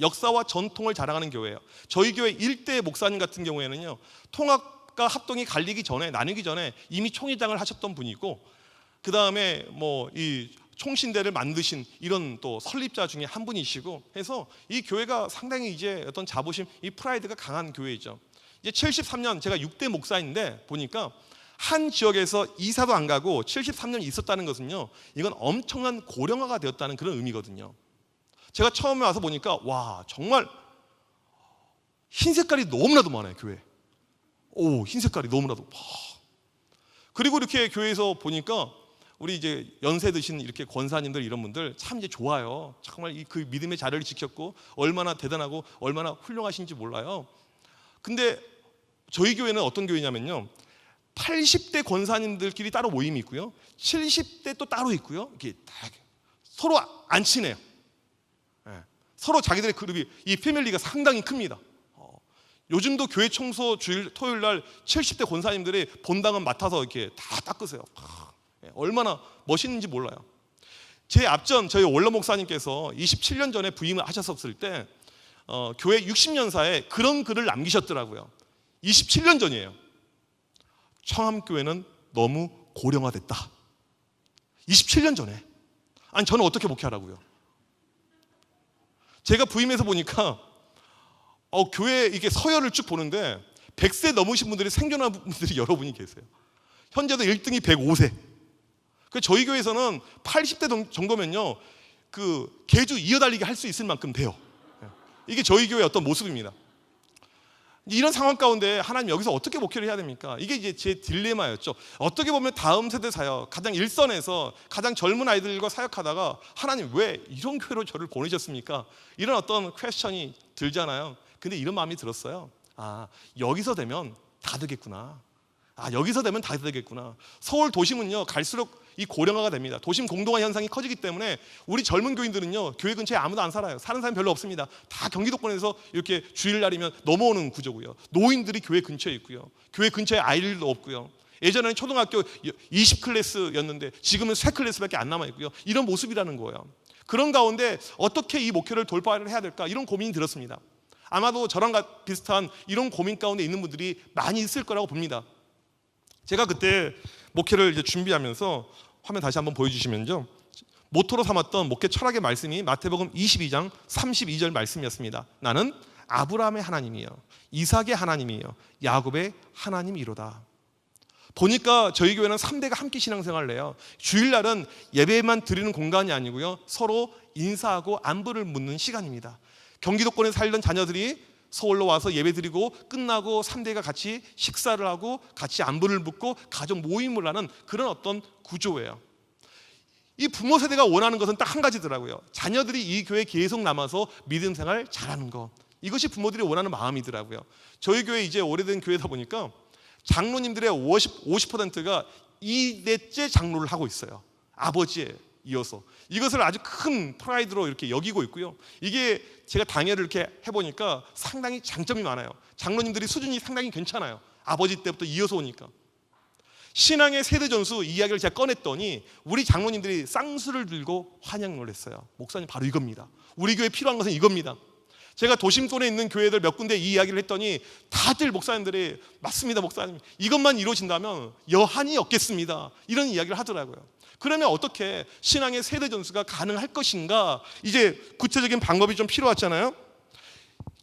역사와 전통을 자랑하는 교회예요. 저희 교회 일대 목사님 같은 경우에는요, 통합과 합동이 갈리기 전에, 나누기 전에 이미 총회장을 하셨던 분이고, 그 다음에 뭐 이 총신대를 만드신 이런 또 설립자 중에 한 분이시고 해서 이 교회가 상당히 이제 어떤 자부심, 이 프라이드가 강한 교회이죠. 이제 73년 제가 6대 목사인데 보니까 한 지역에서 이사도 안 가고 73년 있었다는 것은요, 이건 엄청난 고령화가 되었다는 그런 의미거든요. 제가 처음에 와서 보니까 와, 정말 흰 색깔이 너무나도 많아요. 교회. 흰 색깔이 너무나도. 그리고 이렇게 교회에서 보니까 우리 이제 연세 드신 이렇게 권사님들 이런 분들 참 이제 좋아요. 정말 그 믿음의 자리를 지켰고 얼마나 대단하고 얼마나 훌륭하신지 몰라요. 근데 저희 교회는 어떤 교회냐면요, 80대 권사님들끼리 따로 모임이 있고요, 70대 또 따로 있고요. 이렇게 서로 안 친해요. 서로 자기들의 그룹이, 이 패밀리가 상당히 큽니다. 요즘도 교회 청소 주일 토요일 날 70대 권사님들이 본당은 맡아서 이렇게 다 닦으세요. 얼마나 멋있는지 몰라요. 제 앞전 저희 원로 목사님께서 27년 전에 부임을 하셨을 때 교회 60년사에 그런 글을 남기셨더라고요. 27년 전이에요. 청암교회는 너무 고령화됐다. 27년 전에. 아니 저는 어떻게 목회하라고요? 제가 부임해서 보니까 교회 이게 서열을 쭉 보는데 100세 넘으신 분들이 생존한 분들이 여러분이 계세요. 현재도 1등이 105세. 저희 교회에서는 80대 정도면요, 그 계주 이어달리기 할 수 있을 만큼 돼요. 이게 저희 교회의 어떤 모습입니다. 이런 상황 가운데 하나님 여기서 어떻게 목회를 해야 됩니까? 이게 이제 제 딜레마였죠. 어떻게 보면 다음 세대 사역, 가장 일선에서 가장 젊은 아이들과 사역하다가 하나님 왜 이런 교회로 저를 보내셨습니까? 이런 어떤 퀘스천이 들잖아요. 근데 이런 마음이 들었어요. 여기서 되면 다 되겠구나. 여기서 되면 다 되겠구나. 서울 도심은요 갈수록 이 고령화가 됩니다. 도심 공동화 현상이 커지기 때문에 우리 젊은 교인들은요 교회 근처에 아무도 안 살아요. 사는 사람이 별로 없습니다. 다 경기도권에서 이렇게 주일날이면 넘어오는 구조고요. 노인들이 교회 근처에 있고요. 교회 근처에 아이들도 없고요. 예전에는 초등학교 20클래스였는데 지금은 3클래스밖에 안 남아있고요. 이런 모습이라는 거예요. 그런 가운데 어떻게 이 목표를 돌파를 해야 될까 이런 고민이 들었습니다. 아마도 저랑 비슷한 이런 고민 가운데 있는 분들이 많이 있을 거라고 봅니다. 제가 그때 목회를 이제 준비하면서 화면 다시 한번 보여주시면요, 모토로 삼았던 목회 철학의 말씀이 마태복음 22장 32절 말씀이었습니다. 나는 아브라함의 하나님이요 이삭의 하나님이요 야곱의 하나님이로다. 보니까 저희 교회는 3대가 함께 신앙생활을 해요. 주일날은 예배만 드리는 공간이 아니고요, 서로 인사하고 안부를 묻는 시간입니다. 경기도권에 살던 자녀들이 서울로 와서 예배드리고 끝나고 3대가 같이 식사를 하고 같이 안부를 묻고 가족 모임을 하는 그런 어떤 구조예요. 이 부모 세대가 원하는 것은 딱 한 가지더라고요. 자녀들이 이 교회에 계속 남아서 믿음 생활 잘하는 거. 이것이 부모들이 원하는 마음이더라고요. 저희 교회 이제 오래된 교회다 보니까 장로님들의 50%가 2대째 장로를 하고 있어요. 아버지에 이어서. 이것을 아주 큰 프라이드로 이렇게 여기고 있고요. 이게 제가 당회를 이렇게 해보니까 상당히 장점이 많아요. 장로님들이 수준이 상당히 괜찮아요. 아버지 때부터 이어서 오니까. 신앙의 세대 전수 이야기를 제가 꺼냈더니 우리 장로님들이 쌍수를 들고 환영을 했어요. 목사님 바로 이겁니다. 우리 교회에 필요한 것은 이겁니다. 제가 도심권에 있는 교회들 몇 군데 이 이야기를 했더니 다들 목사님들이 맞습니다 목사님, 이것만 이루어진다면 여한이 없겠습니다, 이런 이야기를 하더라고요. 그러면 어떻게 신앙의 세대 전수가 가능할 것인가? 이제 구체적인 방법이 좀 필요하잖아요.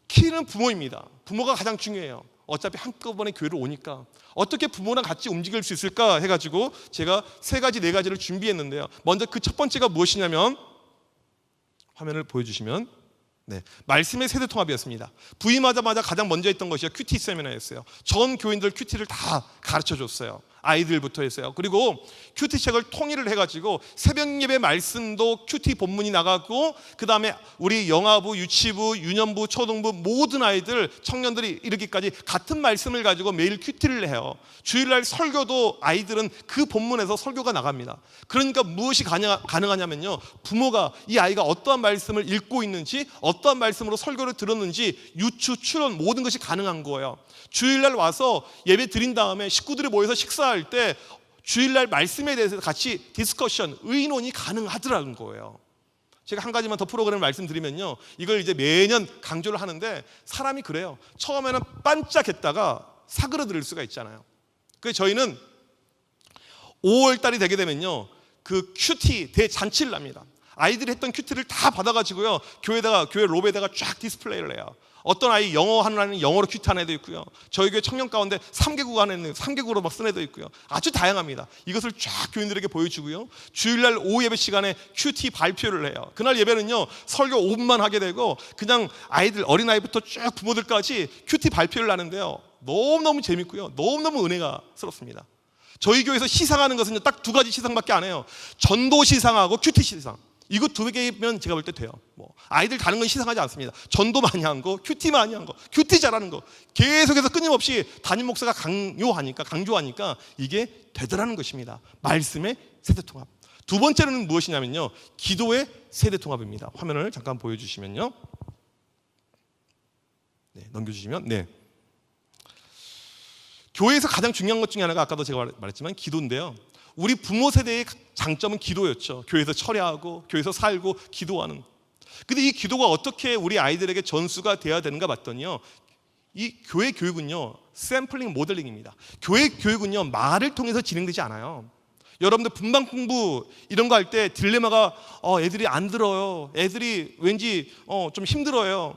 키는 부모입니다. 부모가 가장 중요해요. 어차피 한꺼번에 교회를 오니까 어떻게 부모랑 같이 움직일 수 있을까 해가지고 제가 3가지 4가지를 준비했는데요. 먼저 그 첫 번째가 무엇이냐면, 화면을 보여주시면, 말씀의 세대 통합이었습니다. 부임하자마자 가장 먼저 했던 것이 큐티 세미나였어요. 전 교인들 큐티를 다 가르쳐줬어요. 아이들부터 했어요. 그리고 큐티 책을 통일을 해가지고 새벽 예배 말씀도 큐티 본문이 나가고, 그 다음에 우리 영아부, 유치부, 유년부, 초등부 모든 아이들, 청년들이 이르기까지 같은 말씀을 가지고 매일 큐티를 해요. 주일날 설교도 아이들은 그 본문에서 설교가 나갑니다. 그러니까 무엇이 가능하냐면요, 부모가 이 아이가 어떠한 말씀을 읽고 있는지, 어떠한 말씀으로 설교를 들었는지 유추, 추론 모든 것이 가능한 거예요. 주일날 와서 예배 드린 다음에 식구들이 모여서 식사할 때 주일날 말씀에 대해서 같이 디스커션, 의논이 가능하더라는 거예요. 제가 한 가지만 더 프로그램을 말씀드리면요, 이걸 이제 매년 강조를 하는데 사람이 그래요. 처음에는 반짝했다가 사그러들 수가 있잖아요. 그래서 저희는 5월 달이 되게 되면요, 그 큐티 대잔치를 합니다. 아이들이 했던 큐티를 다 받아가지고요, 교회 롭에다가 쫙 디스플레이를 해요. 어떤 아이 영어 하는 아이는 영어로 큐티하는 애도 있고요. 저희 교회 청년 가운데 3개국 하는 3개국으로 막 쓴 애도 있고요. 아주 다양합니다. 이것을 쫙 교인들에게 보여주고요. 주일날 오후 예배 시간에 큐티 발표를 해요. 그날 예배는요, 설교 5분만 하게 되고 그냥 아이들, 어린아이부터 쭉 부모들까지 큐티 발표를 하는데요, 너무너무 재밌고요, 너무너무 은혜가 스럽습니다. 저희 교회에서 시상하는 것은 딱 2가지 시상밖에 안 해요. 전도 시상하고 큐티 시상. 이거 2개면 제가 볼 때 돼요. 아이들 다른 건 시상하지 않습니다. 전도 많이 한 거, 큐티 많이 한 거, 큐티 잘하는 거 계속해서 끊임없이 담임 목사가 강조하니까 이게 되더라는 것입니다. 말씀의 세대 통합. 2번째는 무엇이냐면요, 기도의 세대 통합입니다. 화면을 잠깐 보여주시면요, 넘겨주시면, 교회에서 가장 중요한 것 중에 하나가 아까도 제가 말했지만 기도인데요. 우리 부모 세대의 장점은 기도였죠. 교회에서 철야하고 교회에서 살고 기도하는. 근데 이 기도가 어떻게 우리 아이들에게 전수가 되어야 되는가 봤더니요, 이 교회 교육은요 샘플링 모델링입니다. 교회 교육은요 말을 통해서 진행되지 않아요. 여러분들 분방 공부 이런 거 할 때 딜레마가 애들이 안 들어요. 애들이 왠지 좀 힘들어요.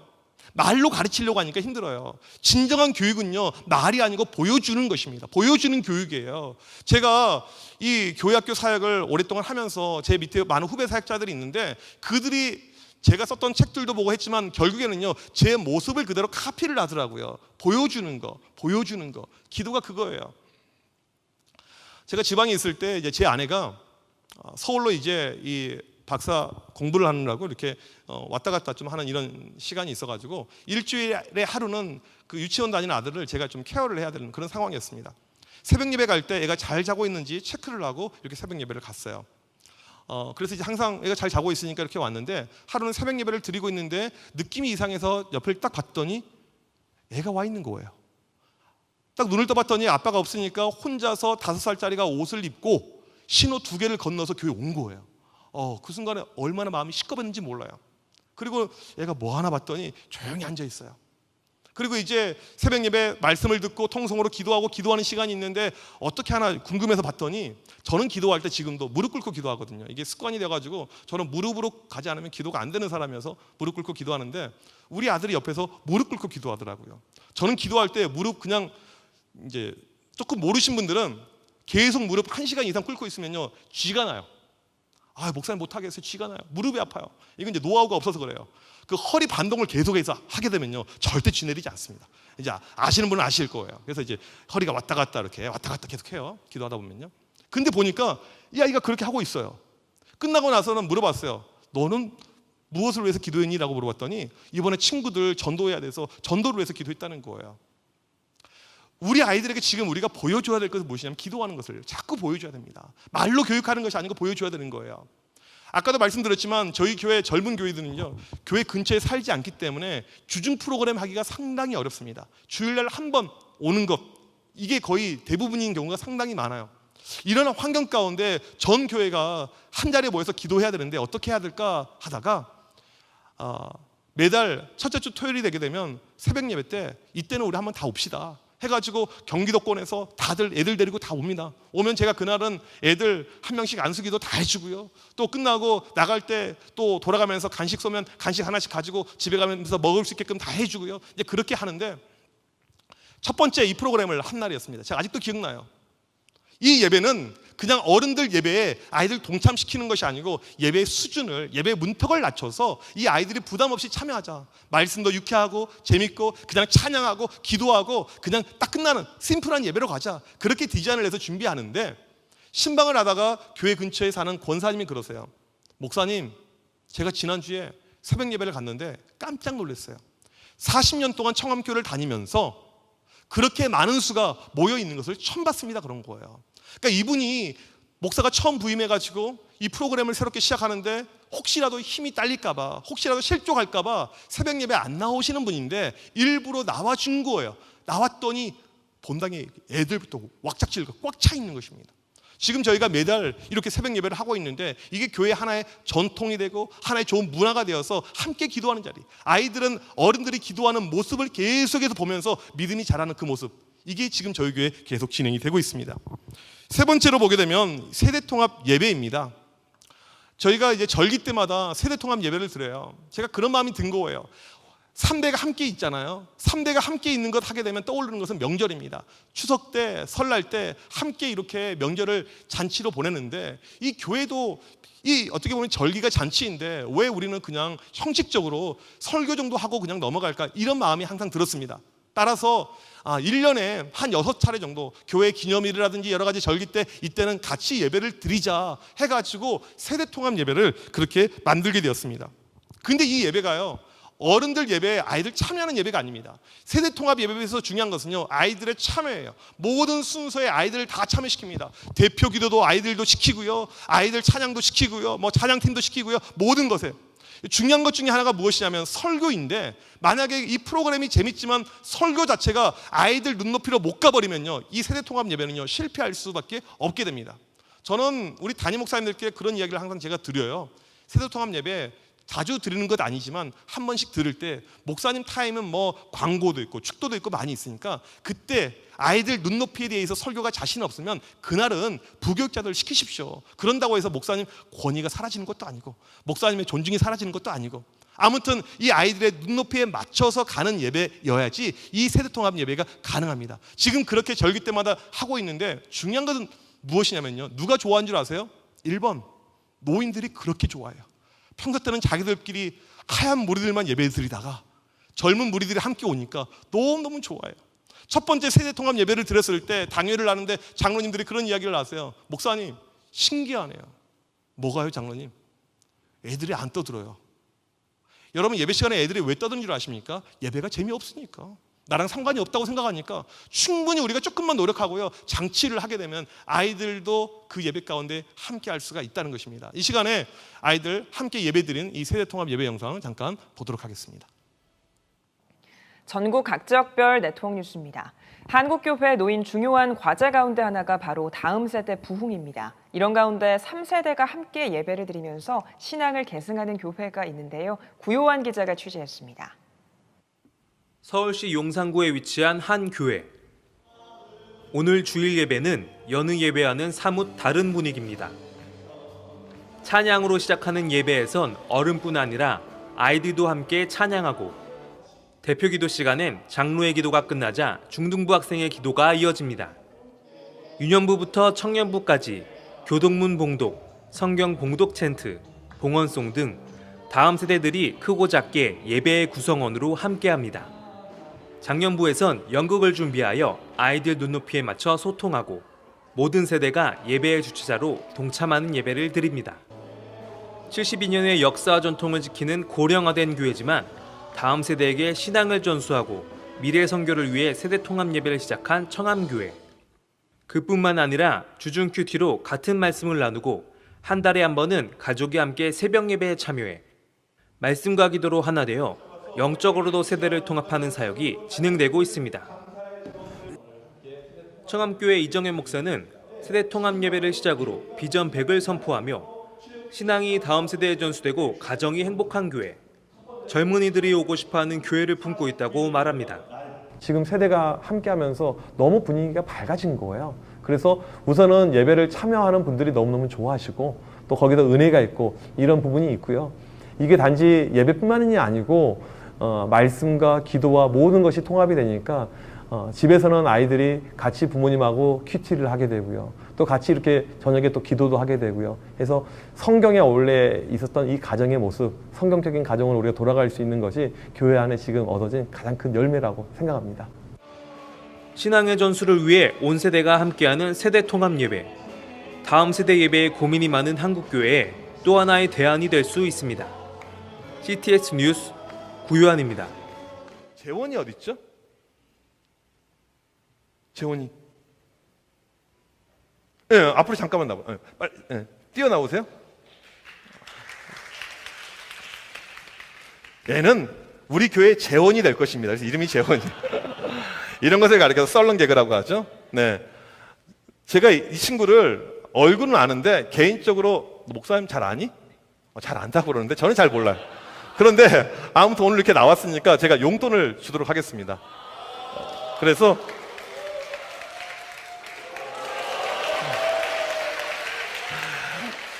말로 가르치려고 하니까 힘들어요. 진정한 교육은요 말이 아니고 보여주는 것입니다. 보여주는 교육이에요. 제가 이 교회학교 사역을 오랫동안 하면서 제 밑에 많은 후배 사역자들이 있는데, 그들이 제가 썼던 책들도 보고 했지만 결국에는요 제 모습을 그대로 카피를 하더라고요. 보여주는 거. 기도가 그거예요. 제가 지방에 있을 때 이제 제 아내가 서울로 이제 이 박사 공부를 하느라고 이렇게 왔다 갔다 좀 하는 이런 시간이 있어가지고 일주일에 하루는 그 유치원 다니는 아들을 제가 좀 케어를 해야 되는 그런 상황이었습니다. 새벽 예배 갈 때 애가 잘 자고 있는지 체크를 하고 이렇게 새벽 예배를 갔어요. 그래서 이제 항상 애가 잘 자고 있으니까 이렇게 왔는데, 하루는 새벽 예배를 드리고 있는데 느낌이 이상해서 옆을 딱 봤더니 애가 와 있는 거예요. 딱 눈을 떠봤더니 아빠가 없으니까 혼자서 5살짜리가 옷을 입고 신호 2개를 건너서 교회 온 거예요. 그 순간에 얼마나 마음이 시끄러웠는지 몰라요. 그리고 얘가 뭐 하나 봤더니 조용히 앉아 있어요. 그리고 이제 새벽 예배 말씀을 듣고 통성으로 기도하고 기도하는 시간이 있는데 어떻게 하나 궁금해서 봤더니, 저는 기도할 때 지금도 무릎 꿇고 기도하거든요. 이게 습관이 돼가지고 저는 무릎으로 가지 않으면 기도가 안 되는 사람이어서 무릎 꿇고 기도하는데, 우리 아들이 옆에서 무릎 꿇고 기도하더라고요. 저는 기도할 때 무릎 그냥 이제 조금 모르신 분들은 계속 무릎 1시간 이상 꿇고 있으면요 쥐가 나요. 목사님 못하겠어요. 쥐가 나요. 무릎이 아파요. 이건 이제 노하우가 없어서 그래요. 그 허리 반동을 계속해서 하게 되면요 절대 쥐 내리지 않습니다. 이제 아시는 분은 아실 거예요. 그래서 이제 허리가 왔다 갔다 이렇게 왔다 갔다 계속 해요. 기도하다 보면요. 근데 보니까 이 아이가 그렇게 하고 있어요. 끝나고 나서는 물어봤어요. 너는 무엇을 위해서 기도했니? 라고 물어봤더니 이번에 친구들 전도해야 돼서 전도를 위해서 기도했다는 거예요. 우리 아이들에게 지금 우리가 보여줘야 될 것은 무엇이냐면 기도하는 것을 자꾸 보여줘야 됩니다. 말로 교육하는 것이 아니고 보여줘야 되는 거예요. 아까도 말씀드렸지만 저희 교회 젊은 교회들은요 교회 근처에 살지 않기 때문에 주중 프로그램 하기가 상당히 어렵습니다. 주일날 한 번 오는 것, 이게 거의 대부분인 경우가 상당히 많아요. 이런 환경 가운데 전 교회가 한 자리에 모여서 기도해야 되는데 어떻게 해야 될까 하다가 매달 첫째 주 토요일이 되게 되면 새벽 예배 때 이때는 우리 한번 다 옵시다 해가지고 경기도권에서 다들 애들 데리고 다 옵니다. 오면 제가 그날은 애들 한 명씩 안수기도 다 해주고요. 또 끝나고 나갈 때 또 돌아가면서 간식 쏘면 간식 하나씩 가지고 집에 가면서 먹을 수 있게끔 다 해주고요. 이제 그렇게 하는데, 첫 번째 이 프로그램을 한 날이었습니다. 제가 아직도 기억나요. 이 예배는 그냥 어른들 예배에 아이들 동참시키는 것이 아니고 예배의 수준을, 예배의 문턱을 낮춰서 이 아이들이 부담 없이 참여하자. 말씀도 유쾌하고 재밌고 그냥 찬양하고 기도하고 그냥 딱 끝나는 심플한 예배로 가자. 그렇게 디자인을 해서 준비하는데, 신방을 하다가 교회 근처에 사는 권사님이 그러세요. 목사님, 제가 지난주에 새벽 예배를 갔는데 깜짝 놀랐어요. 40년 동안 청암교회를 다니면서 그렇게 많은 수가 모여 있는 것을 처음 봤습니다. 그런 거예요. 그러니까 이분이 목사가 처음 부임해가지고 이 프로그램을 새롭게 시작하는데 혹시라도 힘이 딸릴까봐, 혹시라도 실족할까봐 새벽 예배 안 나오시는 분인데 일부러 나와준 거예요. 나왔더니 본당에 애들부터 왁작지가 꽉 차 있는 것입니다. 지금 저희가 매달 이렇게 새벽 예배를 하고 있는데 이게 교회 하나의 전통이 되고 하나의 좋은 문화가 되어서 함께 기도하는 자리, 아이들은 어른들이 기도하는 모습을 계속해서 보면서 믿음이 자라는 그 모습, 이게 지금 저희 교회에 계속 진행이 되고 있습니다. 세 번째로 보게 되면 세대통합 예배입니다. 저희가 이제 절기 때마다 세대통합 예배를 드려요. 제가 그런 마음이 든 거예요. 3대가 함께 있잖아요. 3대가 함께 있는 것 하게 되면 떠오르는 것은 명절입니다. 추석 때, 설날 때 함께 이렇게 명절을 잔치로 보내는데, 이 교회도 이 어떻게 보면 절기가 잔치인데 왜 우리는 그냥 형식적으로 설교 정도 하고 그냥 넘어갈까, 이런 마음이 항상 들었습니다. 따라서 1년에 한 6차례 정도 교회 기념일이라든지 여러 가지 절기 때 이때는 같이 예배를 드리자 해가지고 세대통합 예배를 그렇게 만들게 되었습니다. 근데 이 예배가요, 어른들 예배에 아이들 참여하는 예배가 아닙니다. 세대통합 예배에서 중요한 것은요, 아이들의 참여예요. 모든 순서에 아이들을 다 참여시킵니다. 대표 기도도 아이들도 시키고요, 아이들 찬양도 시키고요, 뭐 찬양팀도 시키고요, 모든 것에. 중요한 것 중에 하나가 무엇이냐면 설교인데, 만약에 이 프로그램이 재밌지만 설교 자체가 아이들 눈높이로 못 가버리면요, 이 세대통합 예배는요 실패할 수밖에 없게 됩니다. 저는 우리 담임 목사님들께 그런 이야기를 항상 제가 드려요. 세대통합 예배 자주 드리는 것 아니지만 한 번씩 들을 때 목사님 타임은 뭐 광고도 있고 축도도 있고 많이 있으니까 그때 아이들 눈높이에 대해서 설교가 자신 없으면 그날은 부교육자들 시키십시오. 그런다고 해서 목사님 권위가 사라지는 것도 아니고 목사님의 존중이 사라지는 것도 아니고 아무튼 이 아이들의 눈높이에 맞춰서 가는 예배여야지 이 세대통합 예배가 가능합니다. 지금 그렇게 절기 때마다 하고 있는데 중요한 것은 무엇이냐면요, 누가 좋아하는 줄 아세요? 1번 노인들이 그렇게 좋아해요. 평소 때는 자기들끼리 하얀 무리들만 예배 드리다가 젊은 무리들이 함께 오니까 너무너무 좋아요. 첫 번째 세대통합 예배를 드렸을 때 당회를 하는데 장로님들이 그런 이야기를 하세요. 목사님 신기하네요. 뭐가요 장로님? 애들이 안 떠들어요. 여러분 예배 시간에 애들이 왜 떠드는 줄 아십니까? 예배가 재미없으니까. 나랑 상관이 없다고 생각하니까 충분히 우리가 조금만 노력하고요 장치를 하게 되면 아이들도 그 예배 가운데 함께 할 수가 있다는 것입니다. 이 시간에 아이들 함께 예배드린 이 세대통합 예배 영상을 잠깐 보도록 하겠습니다. 전국 각 지역별 네트워크 뉴스입니다. 한국교회에 놓인 중요한 과제 가운데 하나가 바로 다음 세대 부흥입니다. 이런 가운데 3세대가 함께 예배를 드리면서 신앙을 계승하는 교회가 있는데요. 구요한 기자가 취재했습니다. 서울시 용산구에 위치한 한 교회. 오늘 주일 예배는 여느 예배와는 사뭇 다른 분위기입니다. 찬양으로 시작하는 예배에선 어른뿐 아니라 아이들도 함께 찬양하고 대표 기도 시간엔 장로의 기도가 끝나자 중등부 학생의 기도가 이어집니다. 유년부부터 청년부까지 교동문 봉독, 성경 봉독 챈트, 봉헌송 등 다음 세대들이 크고 작게 예배의 구성원으로 함께합니다. 장년부에선 연극을 준비하여 아이들 눈높이에 맞춰 소통하고 모든 세대가 예배의 주체자로 동참하는 예배를 드립니다. 72년의 역사와 전통을 지키는 고령화된 교회지만 다음 세대에게 신앙을 전수하고 미래 선교를 위해 세대 통합 예배를 시작한 청암교회. 그뿐만 아니라 주중 큐티로 같은 말씀을 나누고 한 달에 한 번은 가족이 함께 새벽 예배에 참여해 말씀과 기도로 하나 되어 영적으로도 세대를 통합하는 사역이 진행되고 있습니다. 청암교회 이정현 목사는 세대 통합 예배를 시작으로 비전 100을 선포하며 신앙이 다음 세대에 전수되고 가정이 행복한 교회, 젊은이들이 오고 싶어하는 교회를 품고 있다고 말합니다. 지금 세대가 함께하면서 너무 분위기가 밝아진 거예요. 그래서 우선은 예배를 참여하는 분들이 너무너무 좋아하시고 또 거기서 은혜가 있고 이런 부분이 있고요. 이게 단지 예배뿐만이 아니고 말씀과 기도와 모든 것이 통합이 되니까 집에서는 아이들이 같이 부모님하고 큐티를 하게 되고요. 또 같이 이렇게 저녁에 또 기도도 하게 되고요. 그래서 성경에 원래 있었던 이 가정의 모습, 성경적인 가정을 우리가 돌아갈 수 있는 것이 교회 안에 지금 얻어진 가장 큰 열매라고 생각합니다. 신앙의 전수를 위해 온 세대가 함께하는 세대 통합 예배. 다음 세대 예배에 고민이 많은 한국교회에 또 하나의 대안이 될 수 있습니다. CTS 뉴스 구요한입니다. 재원이 어디 있죠? 재원이. 예, 앞으로 잠깐만 나와. 빨리 뛰어나오세요. 얘는 우리 교회의 재원이 될 것입니다. 그래서 이름이 재원이. 이런 것을 가리켜서 썰렁 개그라고 하죠. 네, 제가 이 친구를 얼굴은 아는데 개인적으로 목사님 잘 아니? 잘 안다고 그러는데 저는 잘 몰라요. 그런데 아무튼 오늘 이렇게 나왔으니까 제가 용돈을 주도록 하겠습니다. 그래서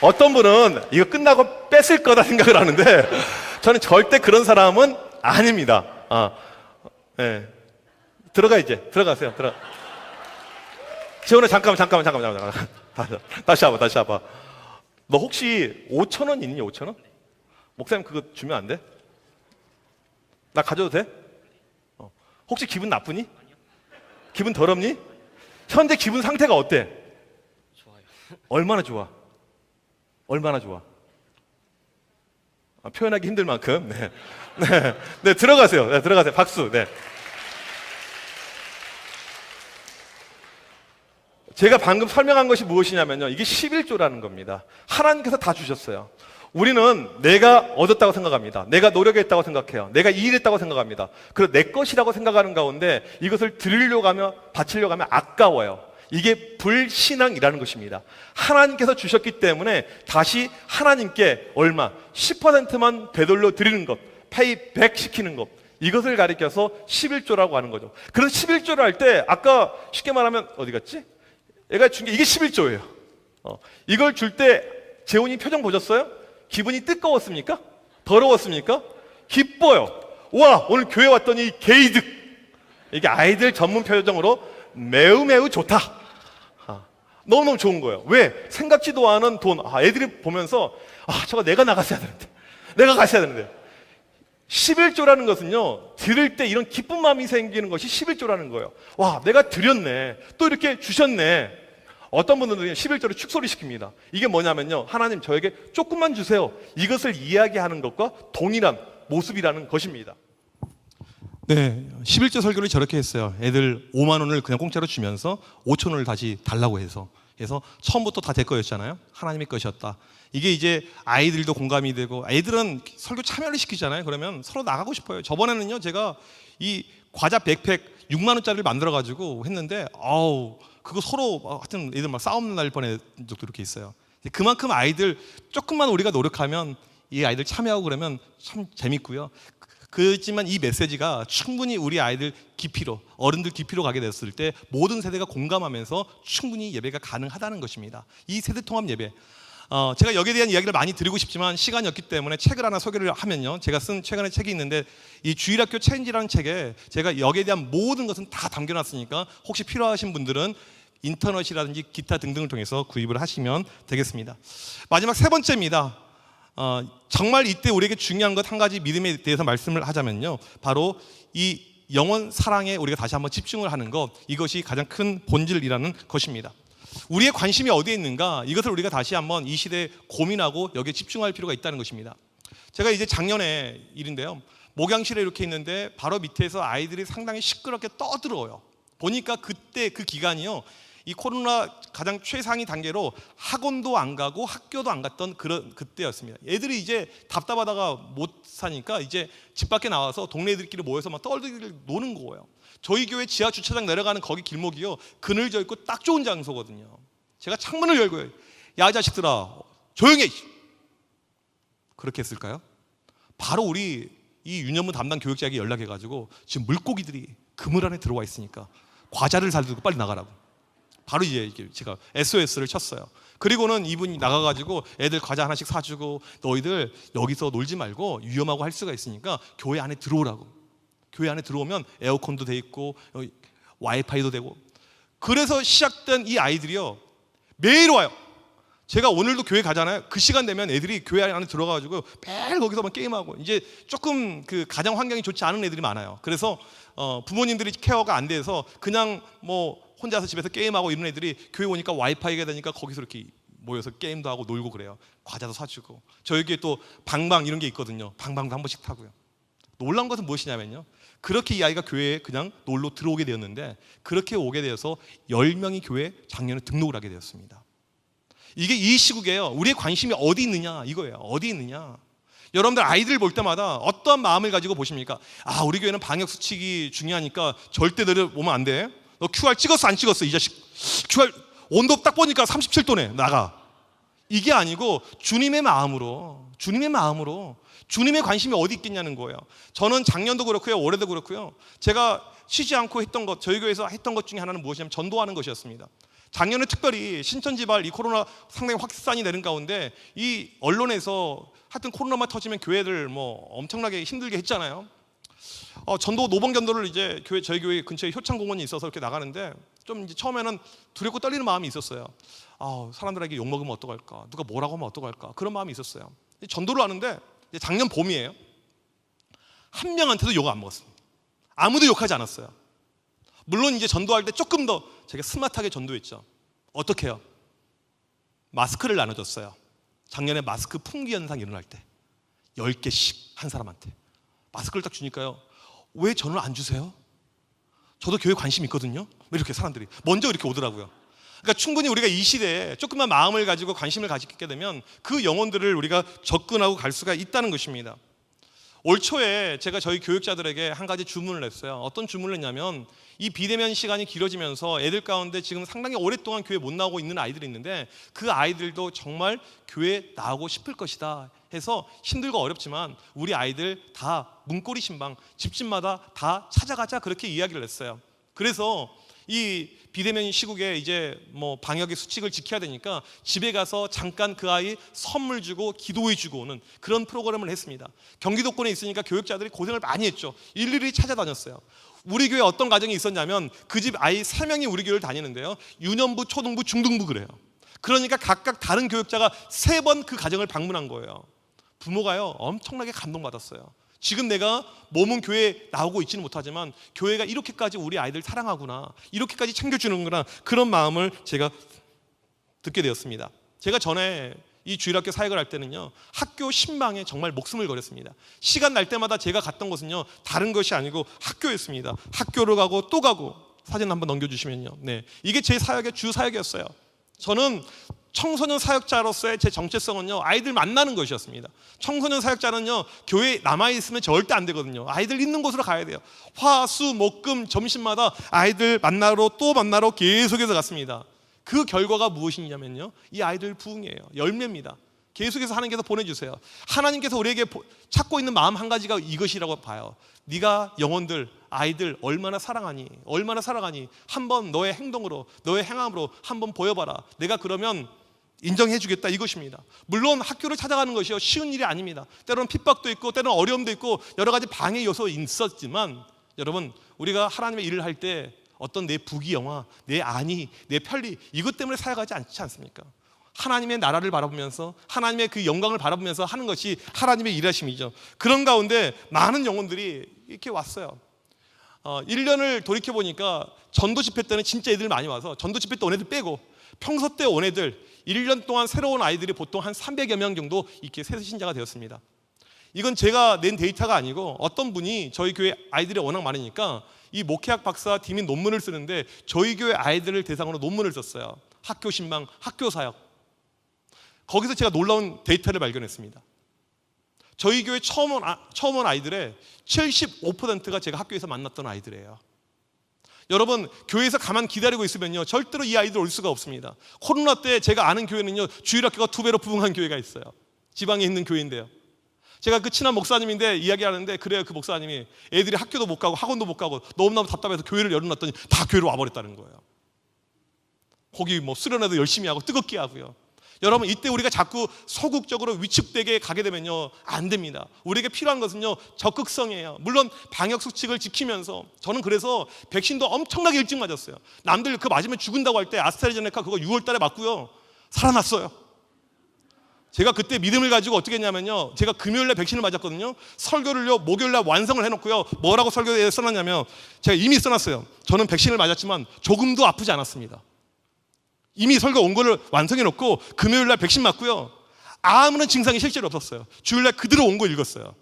어떤 분은 이거 끝나고 뺏을 거다 생각을 하는데 저는 절대 그런 사람은 아닙니다. 네. 들어가 이제 들어가세요. 재원아 잠깐만. 다시 와봐. 너 혹시 5,000원 있니? 5,000원? 목사님 그거 주면 안 돼? 나 가져도 돼? 혹시 기분 나쁘니? 기분 더럽니? 현재 기분 상태가 어때? 좋아요. 얼마나 좋아? 표현하기 힘들 만큼. 네, 들어가세요. 네, 들어가세요. 박수. 네. 제가 방금 설명한 것이 무엇이냐면요, 이게 11조라는 겁니다. 하나님께서 다 주셨어요. 우리는 내가 얻었다고 생각합니다. 내가 노력했다고 생각해요. 내가 일했다고 생각합니다. 그리고 내 것이라고 생각하는 가운데 이것을 드리려고 하면, 바치려고 하면 아까워요. 이게 불신앙이라는 것입니다. 하나님께서 주셨기 때문에 다시 하나님께 얼마? 10%만 되돌려 드리는 것, 페이백 시키는 것, 이것을 가리켜서 11조라고 하는 거죠. 그래서 11조를 할 때 아까 쉽게 말하면 어디 갔지? 얘가 준 게 이게 11조예요. 이걸 줄 때 재훈이 표정 보셨어요? 기분이 뜨거웠습니까? 더러웠습니까? 기뻐요. 와, 오늘 교회 왔더니 게이득. 이게 아이들 전문 표정으로 매우 매우 좋다. 너무너무 좋은 거예요. 왜? 생각지도 않은 돈. 애들이 보면서 저거 내가 나갔어야 되는데, 내가 갔어야 되는데. 11조라는 것은요, 들을 때 이런 기쁜 마음이 생기는 것이 11조라는 거예요. 와, 내가 드렸네. 또 이렇게 주셨네. 어떤 분들은 11조를 축소를 시킵니다. 이게 뭐냐면요, 하나님 저에게 조금만 주세요. 이것을 이야기하는 것과 동일한 모습이라는 것입니다. 네, 11조 설교를 저렇게 했어요. 애들 5만 원을 그냥 공짜로 주면서 5천 원을 다시 달라고 해서. 그래서 처음부터 다 제 거였잖아요. 하나님의 것이었다. 이게 이제 아이들도 공감이 되고, 애들은 설교 참여를 시키잖아요. 그러면 서로 나가고 싶어요. 저번에는요, 제가 이 과자 백팩 6만 원짜리를 만들어 가지고 했는데, 그거 서로 하여튼 애들 막 싸움 날 뻔한 적도 이렇게 있어요. 그만큼 아이들 조금만 우리가 노력하면 이 아이들 참여하고 그러면 참 재밌고요. 그렇지만 이 메시지가 충분히 우리 아이들 깊이로, 어른들 깊이로 가게 됐을 때 모든 세대가 공감하면서 충분히 예배가 가능하다는 것입니다. 이 세대 통합 예배, 제가 여기에 대한 이야기를 많이 드리고 싶지만 시간이 없기 때문에 책을 하나 소개를 하면요, 제가 쓴 최근에 책이 있는데 이 주일학교 체인지라는 책에 제가 여기에 대한 모든 것은 다 담겨놨으니까 혹시 필요하신 분들은 인터넷이라든지 기타 등등을 통해서 구입을 하시면 되겠습니다. 마지막 세 번째입니다. 정말 이때 우리에게 중요한 것 한 가지 믿음에 대해서 말씀을 하자면요, 바로 이 영원 사랑에 우리가 다시 한번 집중을 하는 것, 이것이 가장 큰 본질이라는 것입니다. 우리의 관심이 어디에 있는가, 이것을 우리가 다시 한번 이 시대에 고민하고 여기에 집중할 필요가 있다는 것입니다. 제가 이제 작년에 일인데요, 목양실에 이렇게 있는데 바로 밑에서 아이들이 상당히 시끄럽게 떠들어요. 보니까 그때 그 기간이요, 이 코로나 가장 최상위 단계로 학원도 안 가고 학교도 안 갔던 그런 그때였습니다. 애들이 이제 답답하다가 못 사니까 이제 집 밖에 나와서 동네 애들끼리 모여서 막 떨들이 노는 거예요. 저희 교회 지하 주차장 내려가는 거기 길목이요, 그늘져 있고 딱 좋은 장소거든요. 제가 창문을 열고요, 야 자식들아 조용히 해. 그렇게 했을까요? 바로 우리 이 유년부 담당 교육자에게 연락해가지고 지금 물고기들이 그물 안에 들어와 있으니까 과자를 사들고 빨리 나가라고. 바로 이제 제가 SOS를 쳤어요. 그리고는 이분이 나가가지고 애들 과자 하나씩 사주고, 너희들 여기서 놀지 말고 위험하고 할 수가 있으니까 교회 안에 들어오라고. 교회 안에 들어오면 에어컨도 돼 있고 와이파이도 되고. 그래서 시작된 이 아이들이요, 매일 와요. 제가 오늘도 교회 가잖아요. 그 시간 되면 애들이 교회 안에 들어가가지고 매일 거기서만 게임하고, 이제 조금 그 가정 환경이 좋지 않은 애들이 많아요. 그래서 부모님들이 케어가 안 돼서 그냥 뭐 혼자서 집에서 게임하고 이런 애들이 교회 오니까 와이파이가 되니까 거기서 이렇게 모여서 게임도 하고 놀고 그래요. 과자도 사주고. 저에게 또 방방 이런 게 있거든요. 방방도 한 번씩 타고요. 놀라운 것은 무엇이냐면요, 그렇게 이 아이가 교회에 그냥 놀러 들어오게 되었는데, 그렇게 오게 되어서 10명이 교회에 작년에 등록을 하게 되었습니다. 이게 이 시국에요, 우리의 관심이 어디 있느냐 이거예요. 어디 있느냐. 여러분들 아이들 볼 때마다 어떠한 마음을 가지고 보십니까? 우리 교회는 방역 수칙이 중요하니까 절대 내려오면 안 돼. 너 QR 찍었어 안 찍었어 이 자식. QR 온도 딱 보니까 37도네 나가. 이게 아니고 주님의 마음으로 주님의 관심이 어디 있겠냐는 거예요. 저는 작년도 그렇고요, 올해도 그렇고요, 제가 쉬지 않고 했던 것, 저희 교회에서 했던 것 중에 하나는 무엇이냐면 전도하는 것이었습니다. 작년에 특별히 신천지발 이 코로나 상당히 확산이 되는 가운데 이 언론에서 하여튼 코로나만 터지면 교회들 뭐 엄청나게 힘들게 했잖아요. 전도 노번 견도를 이제 저희 교회 근처에 효창공원이 있어서 이렇게 나가는데 좀 이제 처음에는 두렵고 떨리는 마음이 있었어요. 사람들에게 욕 먹으면 어떡할까, 누가 뭐라고 하면 어떡할까, 그런 마음이 있었어요. 전도를 하는데 이제 작년 봄이에요. 한 명한테도 욕 안 먹었습니다. 아무도 욕하지 않았어요. 물론 이제 전도할 때 조금 더 제가 스마트하게 전도했죠. 어떻게 해요? 마스크를 나눠줬어요. 작년에 마스크 품귀 현상 일어날 때 10개씩 한 사람한테 마스크를 딱 주니까요, 왜 저는 안 주세요? 저도 교회 관심 있거든요. 이렇게 사람들이 먼저 이렇게 오더라고요. 그러니까 충분히 우리가 이 시대에 조금만 마음을 가지고 관심을 가지게 되면 그 영혼들을 우리가 접근하고 갈 수가 있다는 것입니다. 올 초에 제가 저희 교육자들에게 한 가지 주문을 했어요. 어떤 주문을 했냐면 이 비대면 시간이 길어지면서 애들 가운데 지금 상당히 오랫동안 교회 못 나오고 있는 아이들이 있는데 그 아이들도 정말 교회 나오고 싶을 것이다 해서 힘들고 어렵지만 우리 아이들 다 문고리 신방 집집마다 다 찾아가자 그렇게 이야기를 했어요. 그래서 이 비대면 시국에 이제 뭐 방역의 수칙을 지켜야 되니까 집에 가서 잠깐 그 아이 선물 주고 기도해 주고 오는 그런 프로그램을 했습니다. 경기도권에 있으니까 교육자들이 고생을 많이 했죠. 일일이 찾아다녔어요. 우리 교회 어떤 가정이 있었냐면 그 집 아이 3명이 우리 교회를 다니는데요. 유년부, 초등부, 중등부 그래요. 그러니까 각각 다른 교육자가 3번 그 가정을 방문한 거예요. 부모가요 엄청나게 감동받았어요. 지금 내가 몸은 교회에 나오고 있지는 못하지만 교회가 이렇게까지 우리 아이들 사랑하구나, 이렇게까지 챙겨주는구나, 그런 마음을 제가 듣게 되었습니다. 제가 전에 이 주일학교 사역을 할 때는요 학교 신방에 정말 목숨을 걸었습니다. 시간 날 때마다 제가 갔던 곳은요 다른 것이 아니고 학교였습니다. 학교로 가고 또 가고. 사진 한번 넘겨주시면요, 네, 이게 제 사역의 주 사역이었어요. 저는 청소년 사역자로서의 제 정체성은요 아이들 만나는 것이었습니다. 청소년 사역자는요 교회에 남아있으면 절대 안 되거든요. 아이들 있는 곳으로 가야 돼요. 화, 수, 목, 금 점심마다 아이들 만나러 또 만나러 계속해서 갔습니다. 그 결과가 무엇이냐면요 이 아이들 부흥이에요. 열매입니다. 계속해서 하나님께서 보내주세요. 하나님께서 우리에게 찾고 있는 마음 한 가지가 이것이라고 봐요. 네가 영혼들, 아이들 얼마나 사랑하니, 얼마나 사랑하니 한번 너의 행동으로, 너의 행함으로 한번 보여봐라. 내가 그러면 인정해주겠다, 이것입니다. 물론 학교를 찾아가는 것이 쉬운 일이 아닙니다. 때로는 핍박도 있고 때로는 어려움도 있고 여러 가지 방해 요소 있었지만 여러분, 우리가 하나님의 일을 할 때 어떤 내 부귀영화, 내 안위, 내 편리, 이것 때문에 살아가지 않지 않습니까? 하나님의 나라를 바라보면서 하나님의 그 영광을 바라보면서 하는 것이 하나님의 일하심이죠. 그런 가운데 많은 영혼들이 이렇게 왔어요. 1년을 돌이켜보니까 전도 집회 때는 진짜 애들 많이 와서 전도 집회 때 온 애들 빼고 평소 때 온 애들 1년 동안 새로운 아이들이 보통 한 300여 명 정도 이렇게 새신자가 되었습니다. 이건 제가 낸 데이터가 아니고 어떤 분이 저희 교회 아이들이 워낙 많으니까 이 목회학 박사 팀이 논문을 쓰는데 저희 교회 아이들을 대상으로 논문을 썼어요. 학교 신방, 학교 사역. 거기서 제가 놀라운 데이터를 발견했습니다. 저희 교회 처음 온 아이들의 75%가 제가 학교에서 만났던 아이들이에요. 여러분, 교회에서 가만 기다리고 있으면요 절대로 이 아이들 올 수가 없습니다. 코로나 때 제가 아는 교회는요 주일학교가 2배로 부흥한 교회가 있어요. 지방에 있는 교회인데요. 제가 그 친한 목사님인데 이야기하는데 그래요, 그 목사님이 애들이 학교도 못 가고 학원도 못 가고 너무너무 답답해서 교회를 열어놨더니 다 교회로 와버렸다는 거예요. 거기 뭐 수련회도 열심히 하고 뜨겁게 하고요. 여러분, 이때 우리가 자꾸 소극적으로 위축되게 가게 되면요 안 됩니다. 우리에게 필요한 것은요 적극성이에요. 물론 방역 수칙을 지키면서, 저는 그래서 백신도 엄청나게 일찍 맞았어요. 남들 그 맞으면 죽은다고 할 때 아스트라제네카 그거 6월 달에 맞고요 살아났어요. 제가 그때 믿음을 가지고 어떻게 했냐면요, 제가 금요일날 백신을 맞았거든요. 설교를요 목요일날 완성을 해놓고요 뭐라고 설교에 써놨냐면, 제가 이미 써놨어요. 저는 백신을 맞았지만 조금도 아프지 않았습니다. 이미 설교 온 거를 완성해놓고 금요일날 백신 맞고요 아무런 증상이 실제로 없었어요. 주일날 그대로 온 거 읽었어요.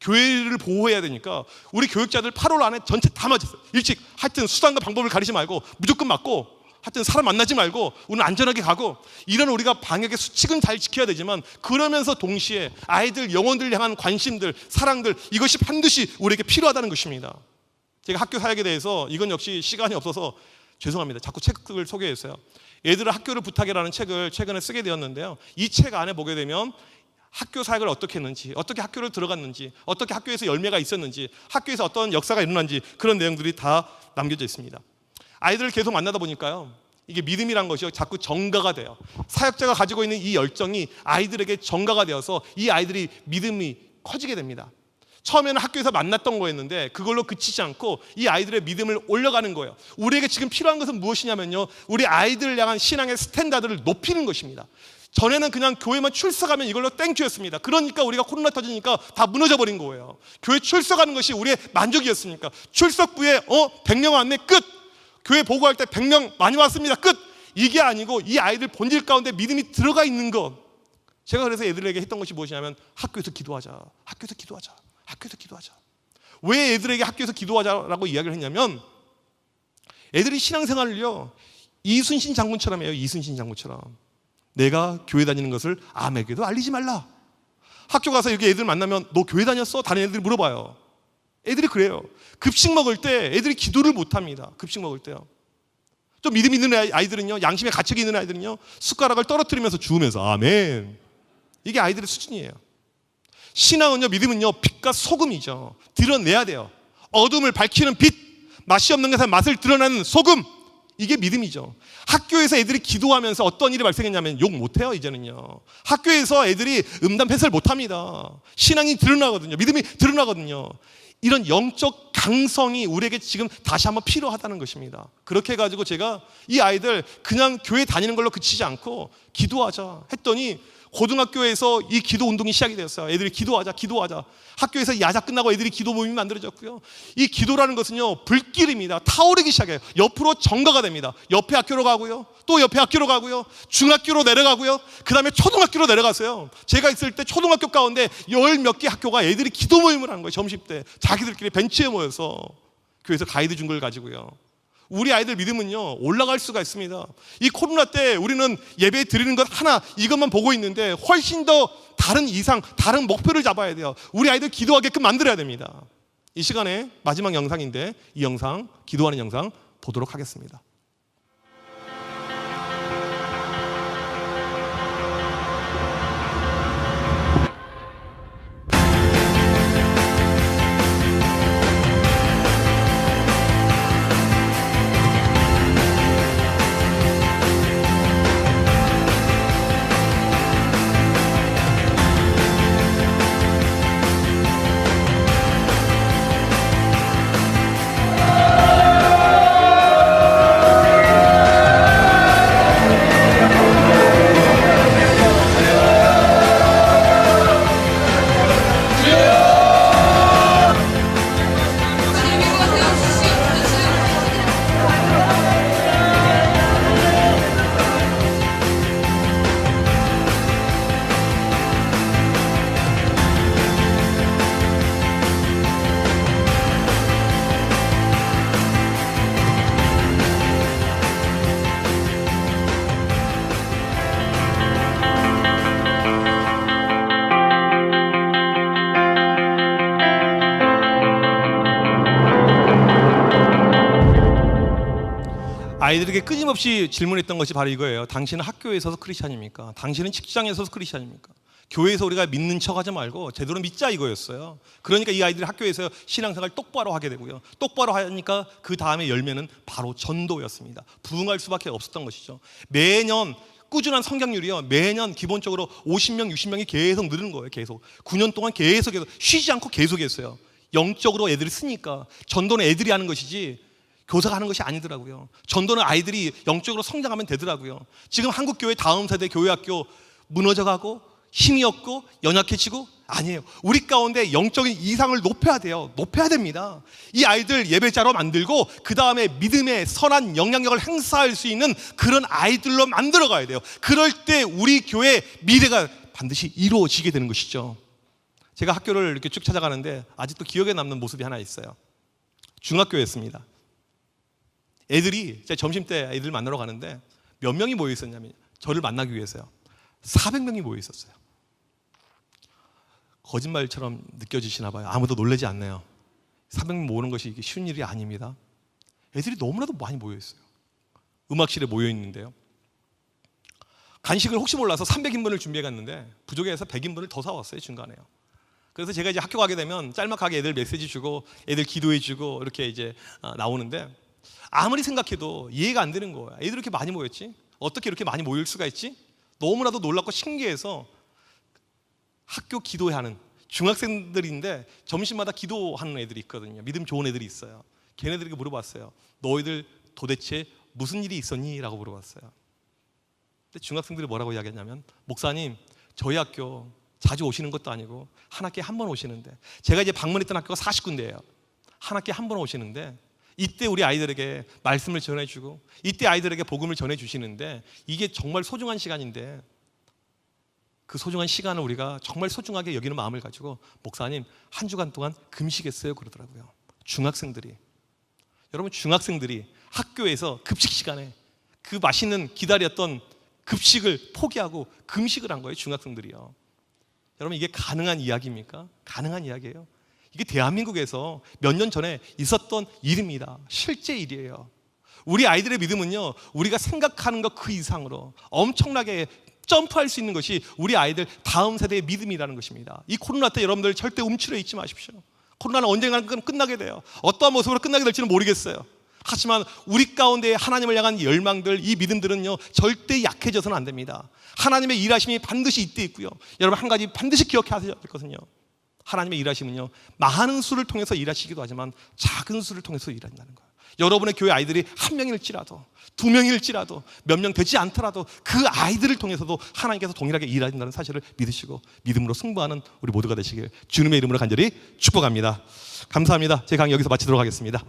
교회를 보호해야 되니까 우리 교육자들 8월 안에 전체 다 맞았어요. 일찍. 하여튼 수단과 방법을 가리지 말고 무조건 맞고, 하여튼 사람 만나지 말고 오늘 안전하게 가고, 이런 우리가 방역의 수칙은 잘 지켜야 되지만 그러면서 동시에 아이들 영혼들 향한 관심들, 사랑들, 이것이 반드시 우리에게 필요하다는 것입니다. 제가 학교 사역에 대해서 이건 역시 시간이 없어서 죄송합니다. 자꾸 책을 소개했어요. 애들을 학교를 부탁해라는 책을 최근에 쓰게 되었는데요. 이 책 안에 보게 되면 학교 사역을 어떻게 했는지, 어떻게 학교를 들어갔는지, 어떻게 학교에서 열매가 있었는지, 학교에서 어떤 역사가 일어난지, 그런 내용들이 다 남겨져 있습니다. 아이들을 계속 만나다 보니까요 이게 믿음이란 것이 자꾸 정가가 돼요. 사역자가 가지고 있는 이 열정이 아이들에게 정가가 되어서 이 아이들이 믿음이 커지게 됩니다. 처음에는 학교에서 만났던 거였는데 그걸로 그치지 않고 이 아이들의 믿음을 올려가는 거예요. 우리에게 지금 필요한 것은 무엇이냐면요, 우리 아이들을 향한 신앙의 스탠다드를 높이는 것입니다. 전에는 그냥 교회만 출석하면 이걸로 땡큐였습니다. 그러니까 우리가 코로나 터지니까 다 무너져 버린 거예요. 교회 출석하는 것이 우리의 만족이었으니까. 출석부에 100명 왔네, 끝. 교회 보고할 때 100명 많이 왔습니다, 끝. 이게 아니고 이 아이들 본질 가운데 믿음이 들어가 있는 것. 제가 그래서 애들에게 했던 것이 무엇이냐면 학교에서 기도하자. 학교에서 기도하자. 학교에서 기도하자. 왜 애들에게 학교에서 기도하자라고 이야기를 했냐면, 애들이 신앙생활을요 이순신 장군처럼 해요. 이순신 장군처럼 내가 교회 다니는 것을 아무에게도 알리지 말라. 학교 가서 이렇게 애들 만나면 너 교회 다녔어? 다른 애들이 물어봐요. 애들이 그래요. 급식 먹을 때 애들이 기도를 못합니다. 급식 먹을 때요. 좀 믿음 있는 아이들은요, 양심에 가책이 있는 아이들은요, 숟가락을 떨어뜨리면서 주우면서 아멘. 이게 아이들의 수준이에요. 신앙은요, 믿음은요, 빛과 소금이죠. 드러내야 돼요. 어둠을 밝히는 빛, 맛이 없는 것에 맛을 드러내는 소금, 이게 믿음이죠. 학교에서 애들이 기도하면서 어떤 일이 발생했냐면 욕 못해요. 이제는요, 학교에서 애들이 음담 패설 못합니다. 신앙이 드러나거든요. 믿음이 드러나거든요. 이런 영적 강성이 우리에게 지금 다시 한번 필요하다는 것입니다. 그렇게 해가지고 제가 이 아이들 그냥 교회 다니는 걸로 그치지 않고 기도하자 했더니 고등학교에서 이 기도 운동이 시작이 되었어요. 애들이 기도하자. 학교에서 야자 끝나고 애들이 기도 모임이 만들어졌고요. 이 기도라는 것은요, 불길입니다. 타오르기 시작해요. 옆으로 전가가 됩니다. 옆에 학교로 가고요, 또 옆에 학교로 가고요, 중학교로 내려가고요, 그 다음에 초등학교로 내려갔어요. 제가 있을 때 초등학교 가운데 10몇 개 학교가 애들이 기도 모임을 하는 거예요. 점심때 자기들끼리 벤치에 모여서 교회에서 가이드 준 걸 가지고요. 우리 아이들 믿음은요, 올라갈 수가 있습니다. 이 코로나 때 우리는 예배 드리는 것 하나 이것만 보고 있는데 훨씬 더 다른 이상, 다른 목표를 잡아야 돼요. 우리 아이들 기도하게끔 만들어야 됩니다. 이 시간에 마지막 영상인데 이 영상, 기도하는 영상 보도록 하겠습니다. 아이들에게 끊임없이 질문했던 것이 바로 이거예요. 당신은 학교에서도 크리스찬입니까? 당신은 직장에서도 크리스찬입니까? 교회에서 우리가 믿는 척하지 말고 제대로 믿자 이거였어요. 그러니까 이 아이들이 학교에서 신앙생활 똑바로 하게 되고요. 똑바로 하니까 그 다음에 열매는 바로 전도였습니다. 부흥할 수밖에 없었던 것이죠. 매년 꾸준한 성장률이요, 매년 기본적으로 50명, 60명이 계속 늘는 거예요. 계속 9년 동안 계속 쉬지 않고 계속했어요. 영적으로 애들이 쓰니까. 전도는 애들이 하는 것이지 교사가 하는 것이 아니더라고요. 전도는 아이들이 영적으로 성장하면 되더라고요. 지금 한국교회 다음 세대 교회학교 무너져가고 힘이 없고 연약해지고 아니에요. 우리 가운데 영적인 이상을 높여야 돼요. 높여야 됩니다. 이 아이들 예배자로 만들고 그 다음에 믿음의 선한 영향력을 행사할 수 있는 그런 아이들로 만들어가야 돼요. 그럴 때 우리 교회 미래가 반드시 이루어지게 되는 것이죠. 제가 학교를 이렇게 쭉 찾아가는데 아직도 기억에 남는 모습이 하나 있어요. 중학교였습니다. 애들이 제가 점심때 애들 만나러 가는데 몇 명이 모여 있었냐면 저를 만나기 위해서요, 400명이 모여 있었어요. 거짓말처럼 느껴지시나 봐요. 아무도 놀라지 않네요. 400명 모으는 것이 이게 쉬운 일이 아닙니다. 애들이 너무나도 많이 모여 있어요. 음악실에 모여 있는데요, 간식을 혹시 몰라서 300인분을 준비해 갔는데 부족해서 100인분을 더 사왔어요, 중간에요. 그래서 제가 이제 학교 가게 되면 짤막하게 애들 메시지 주고 애들 기도해 주고 이렇게 이제 나오는데 아무리 생각해도 이해가 안 되는 거예요. 애들이 이렇게 많이 모였지? 어떻게 이렇게 많이 모일 수가 있지? 너무나도 놀랍고 신기해서 학교 기도하는 중학생들인데 점심마다 기도하는 애들이 있거든요. 믿음 좋은 애들이 있어요. 걔네들에게 물어봤어요. 너희들 도대체 무슨 일이 있었니? 라고 물어봤어요. 근데 중학생들이 뭐라고 이야기했냐면, 목사님, 저희 학교 자주 오시는 것도 아니고 한 학기에 한 번 오시는데, 제가 이제 방문했던 학교가 40군데예요. 한 학기에 한 번 오시는데 이때 우리 아이들에게 말씀을 전해주고 이때 아이들에게 복음을 전해주시는데 이게 정말 소중한 시간인데 그 소중한 시간을 우리가 정말 소중하게 여기는 마음을 가지고 목사님 한 주간 동안 금식했어요 그러더라고요. 중학생들이. 여러분, 중학생들이 학교에서 급식 시간에 그 맛있는 기다렸던 급식을 포기하고 금식을 한 거예요. 중학생들이요. 100명, 200명, 300명 모여 있었어요. 400명 모으는 것이 이게 쉬운 일이 아닙니다. 400명 모으는 것이 이게 목사님 한 주간 동안 금식했어요 그러더라고요. 중학생들이. 여러분, 중학생들이 학교에서 급식을 포기하고 금식을 한 거예요. 중학생들이요. 여러분 이게 가능한 이야기입니까? 가능한 이야기예요. 이게 대한민국에서 몇 년 전에 있었던 일입니다. 실제 일이에요. 우리 아이들의 믿음은요, 우리가 생각하는 것 그 이상으로 엄청나게 점프할 수 있는 것이 우리 아이들 다음 세대의 믿음이라는 것입니다. 이 코로나 때 여러분들 절대 움츠려 있지 마십시오. 코로나는 언젠가는 끝나게 돼요. 어떠한 모습으로 끝나게 될지는 모르겠어요. 하지만 우리 가운데 하나님을 향한 열망들, 이 믿음들은요 절대 약해져서는 안 됩니다. 하나님의 일하심이 반드시 이때 있고요. 여러분 한 가지 반드시 기억하셔야 되거든요. 하나님의 일하심은요 많은 수를 통해서 일하시기도 하지만 작은 수를 통해서 일한다는 거예요. 여러분의 교회 아이들이 한 명일지라도 두 명일지라도 몇 명 되지 않더라도 그 아이들을 통해서도 하나님께서 동일하게 일하신다는 사실을 믿으시고 믿음으로 승부하는 우리 모두가 되시길 주님의 이름으로 간절히 축복합니다. 감사합니다. 제 강의 여기서 마치도록 하겠습니다.